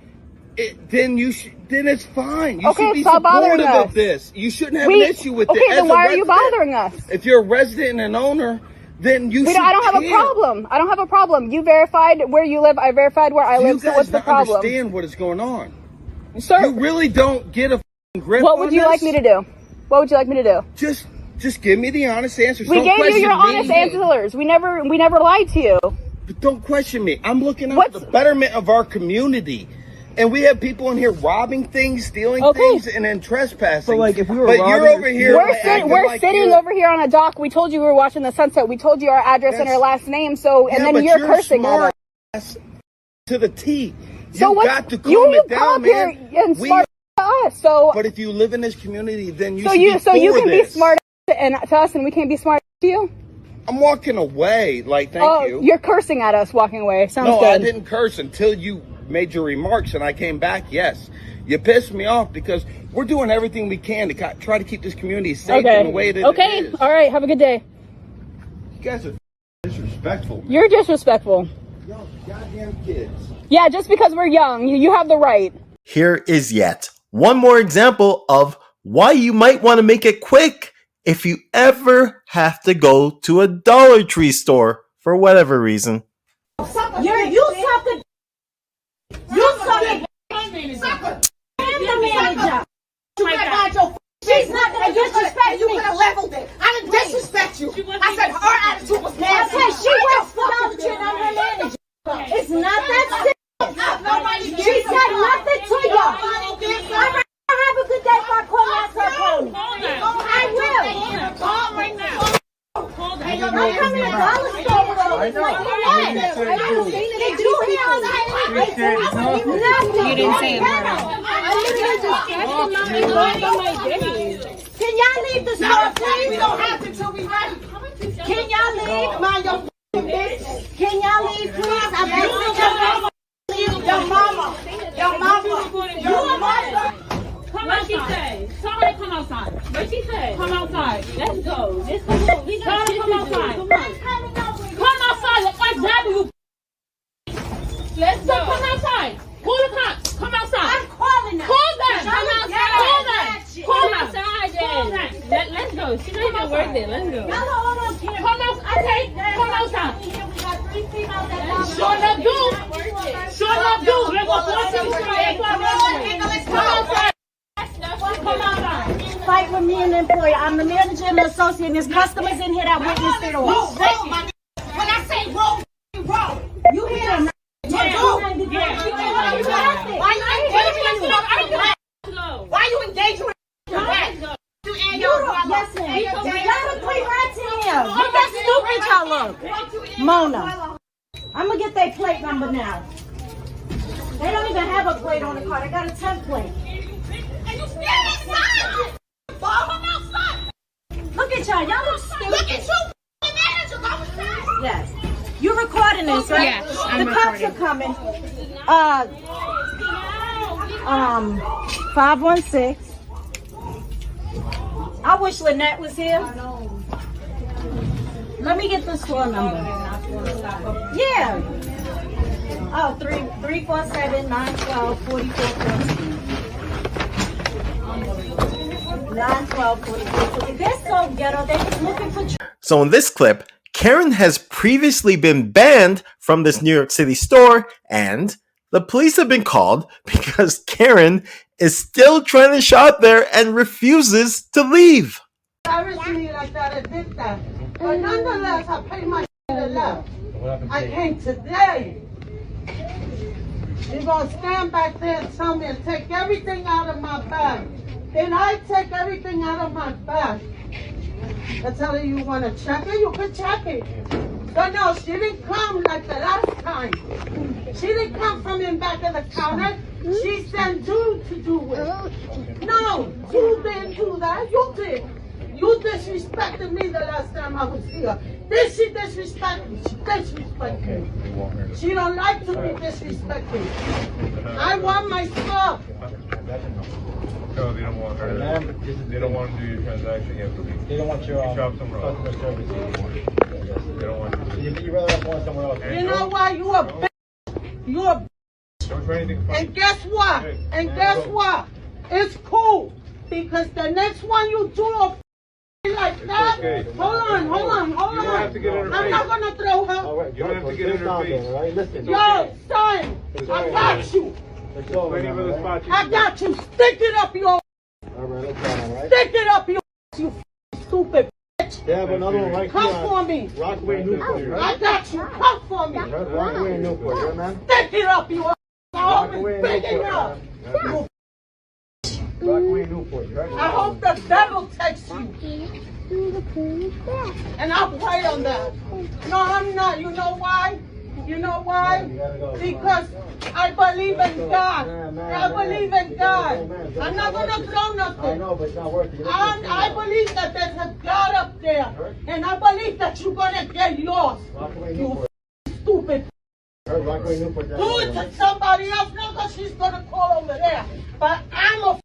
Then it's fine. You should be stop bothering supportive us. of this. You shouldn't have an issue with it. Okay, then why are you bothering us? If you're a resident and an owner, then you should I don't have a problem. I don't have a problem. You verified where you live. I verified where I live. So what's the problem? You understand what is going on. Sir, you really don't get a grip. What would you like me to do? What would you like me to do? Just give me the honest answers. We gave you your honest answers. We never lied to you. But don't question me. I'm looking out for the betterment of our community. And we have people in here robbing things, stealing things, and then trespassing. But if we were you're over here. We're sitting over here on a dock. We told you we were watching the sunset. We told you our address and our last name. So and then you're cursing at us to the T. So you got to calm it down, man. And smart to us. So, but if you live in this community, then you so you can be smart to us, and we can't be smart to you. I'm walking away. Thank you. You're cursing at us walking away. Sounds good. No, I didn't curse until you made your remarks, and I came back. Yes, you pissed me off because we're doing everything we can to try to keep this community safe in the way that it is. All right. Have a good day. You guys are disrespectful. Man. You're disrespectful. Y'all goddamn kids. Yeah, just because we're young, you have the right. Here is yet one more example of why you might want to make it quick if you ever have to go to a Dollar Tree store for whatever reason. You suck it. The manager. She's not gonna disrespect you. You could have leveled it. I didn't disrespect you. I said her attitude was nasty. Okay, she works for Dollar Tree and I'm her manager. It's not that serious. She said nothing to y'all. All right, have a good day if I call out her phone. I will. I'm coming to Dollar Store with all this money. Did you hear us? You didn't say it. Can y'all leave the store, please? We don't have to till we ready. Can y'all leave? Mind your business. Can y'all leave, please? I'm asking your mama. Your mama. What she say? Tell her to come outside. What she say? Come outside. Let's go. Tell her to come outside. Come outside. Let's grab you. Let's go. Come outside. Call the cops. Come outside. I'm calling them. Call them. Come outside. Call them. Call outside. Call them. Let's go. She's not even worth it. Let's go. Come outside. Okay. Come outside. Sure enough, do. Sure enough, do. Let's go. Come outside. Come outside. Fight with me and the employer. I'm the manager and the associate, and there's customers in here that witnessed it all. When I say roll, roll. You hear them? Why you engaging with Look how stupid y'all look. Mona. I'm gonna get their plate number now. They don't even have a plate on the car. They got a template. Look at y'all. Y'all look stupid. Look at you, manager. Yes. You recording this, right? Yes, I'm the cops recording. are coming. 516. I wish Lynette was here. Let me get the store number. Yeah. Oh, 347 912 4414. 912 4414. They're so ghetto. They're just looking for. So in this clip, Karen has previously been banned from this New York City store, and the police have been called because Karen is still trying to shop there and refuses to leave. Like that, I did that. But nonetheless, I paid my left. I came today. You're going to stand back there and tell me and take everything out of my bag. Then I take everything out of my bag. I tell you want to check it, you can check it. No, she didn't come like the last time. She didn't come from in back of the counter. She sent you to do it. No, you didn't do that. You did. You disrespected me the last time I was here. Did she disrespect me? She disrespected me. She don't like to be disrespected. I want my stuff. No, they don't want her. They don't want to do your transaction. You have to leave. They don't want your shop somewhere else. customer service. They don't want you. You rather have one somewhere else. You know why? You a bitch. You a bitch. Don't try anything funny. And guess what? And guess what? It's cool. Because the next one you do a like that, okay. hold on. You don't have to get in her I'm face. not gonna throw her. All right, You don't have to get in her face. all right? Listen. Yo, son, I got you. It's over, Plenty of other spots you I can got you. Stick it up your. All right, let's go, all right? Stick it up your. You stupid bitch. They have another one right Come here. for me. Rockaway, Newport. I got you. Come for me. Rockaway, Newport. You man? Stick it up your. Rockaway, Big Newport. enough. Rockaway, Newport. I hope the devil takes you. And I'll pray on that. No, I'm not. You know why? You know why? Because I believe in God. I believe in God. I'm not going to throw nothing. I know, but it's not working. I believe that there's a God up there. And I believe that you're going to get yours. You stupid. Rockaway, Newport. Do it to somebody else. No, because she's going to call over there. But I'm a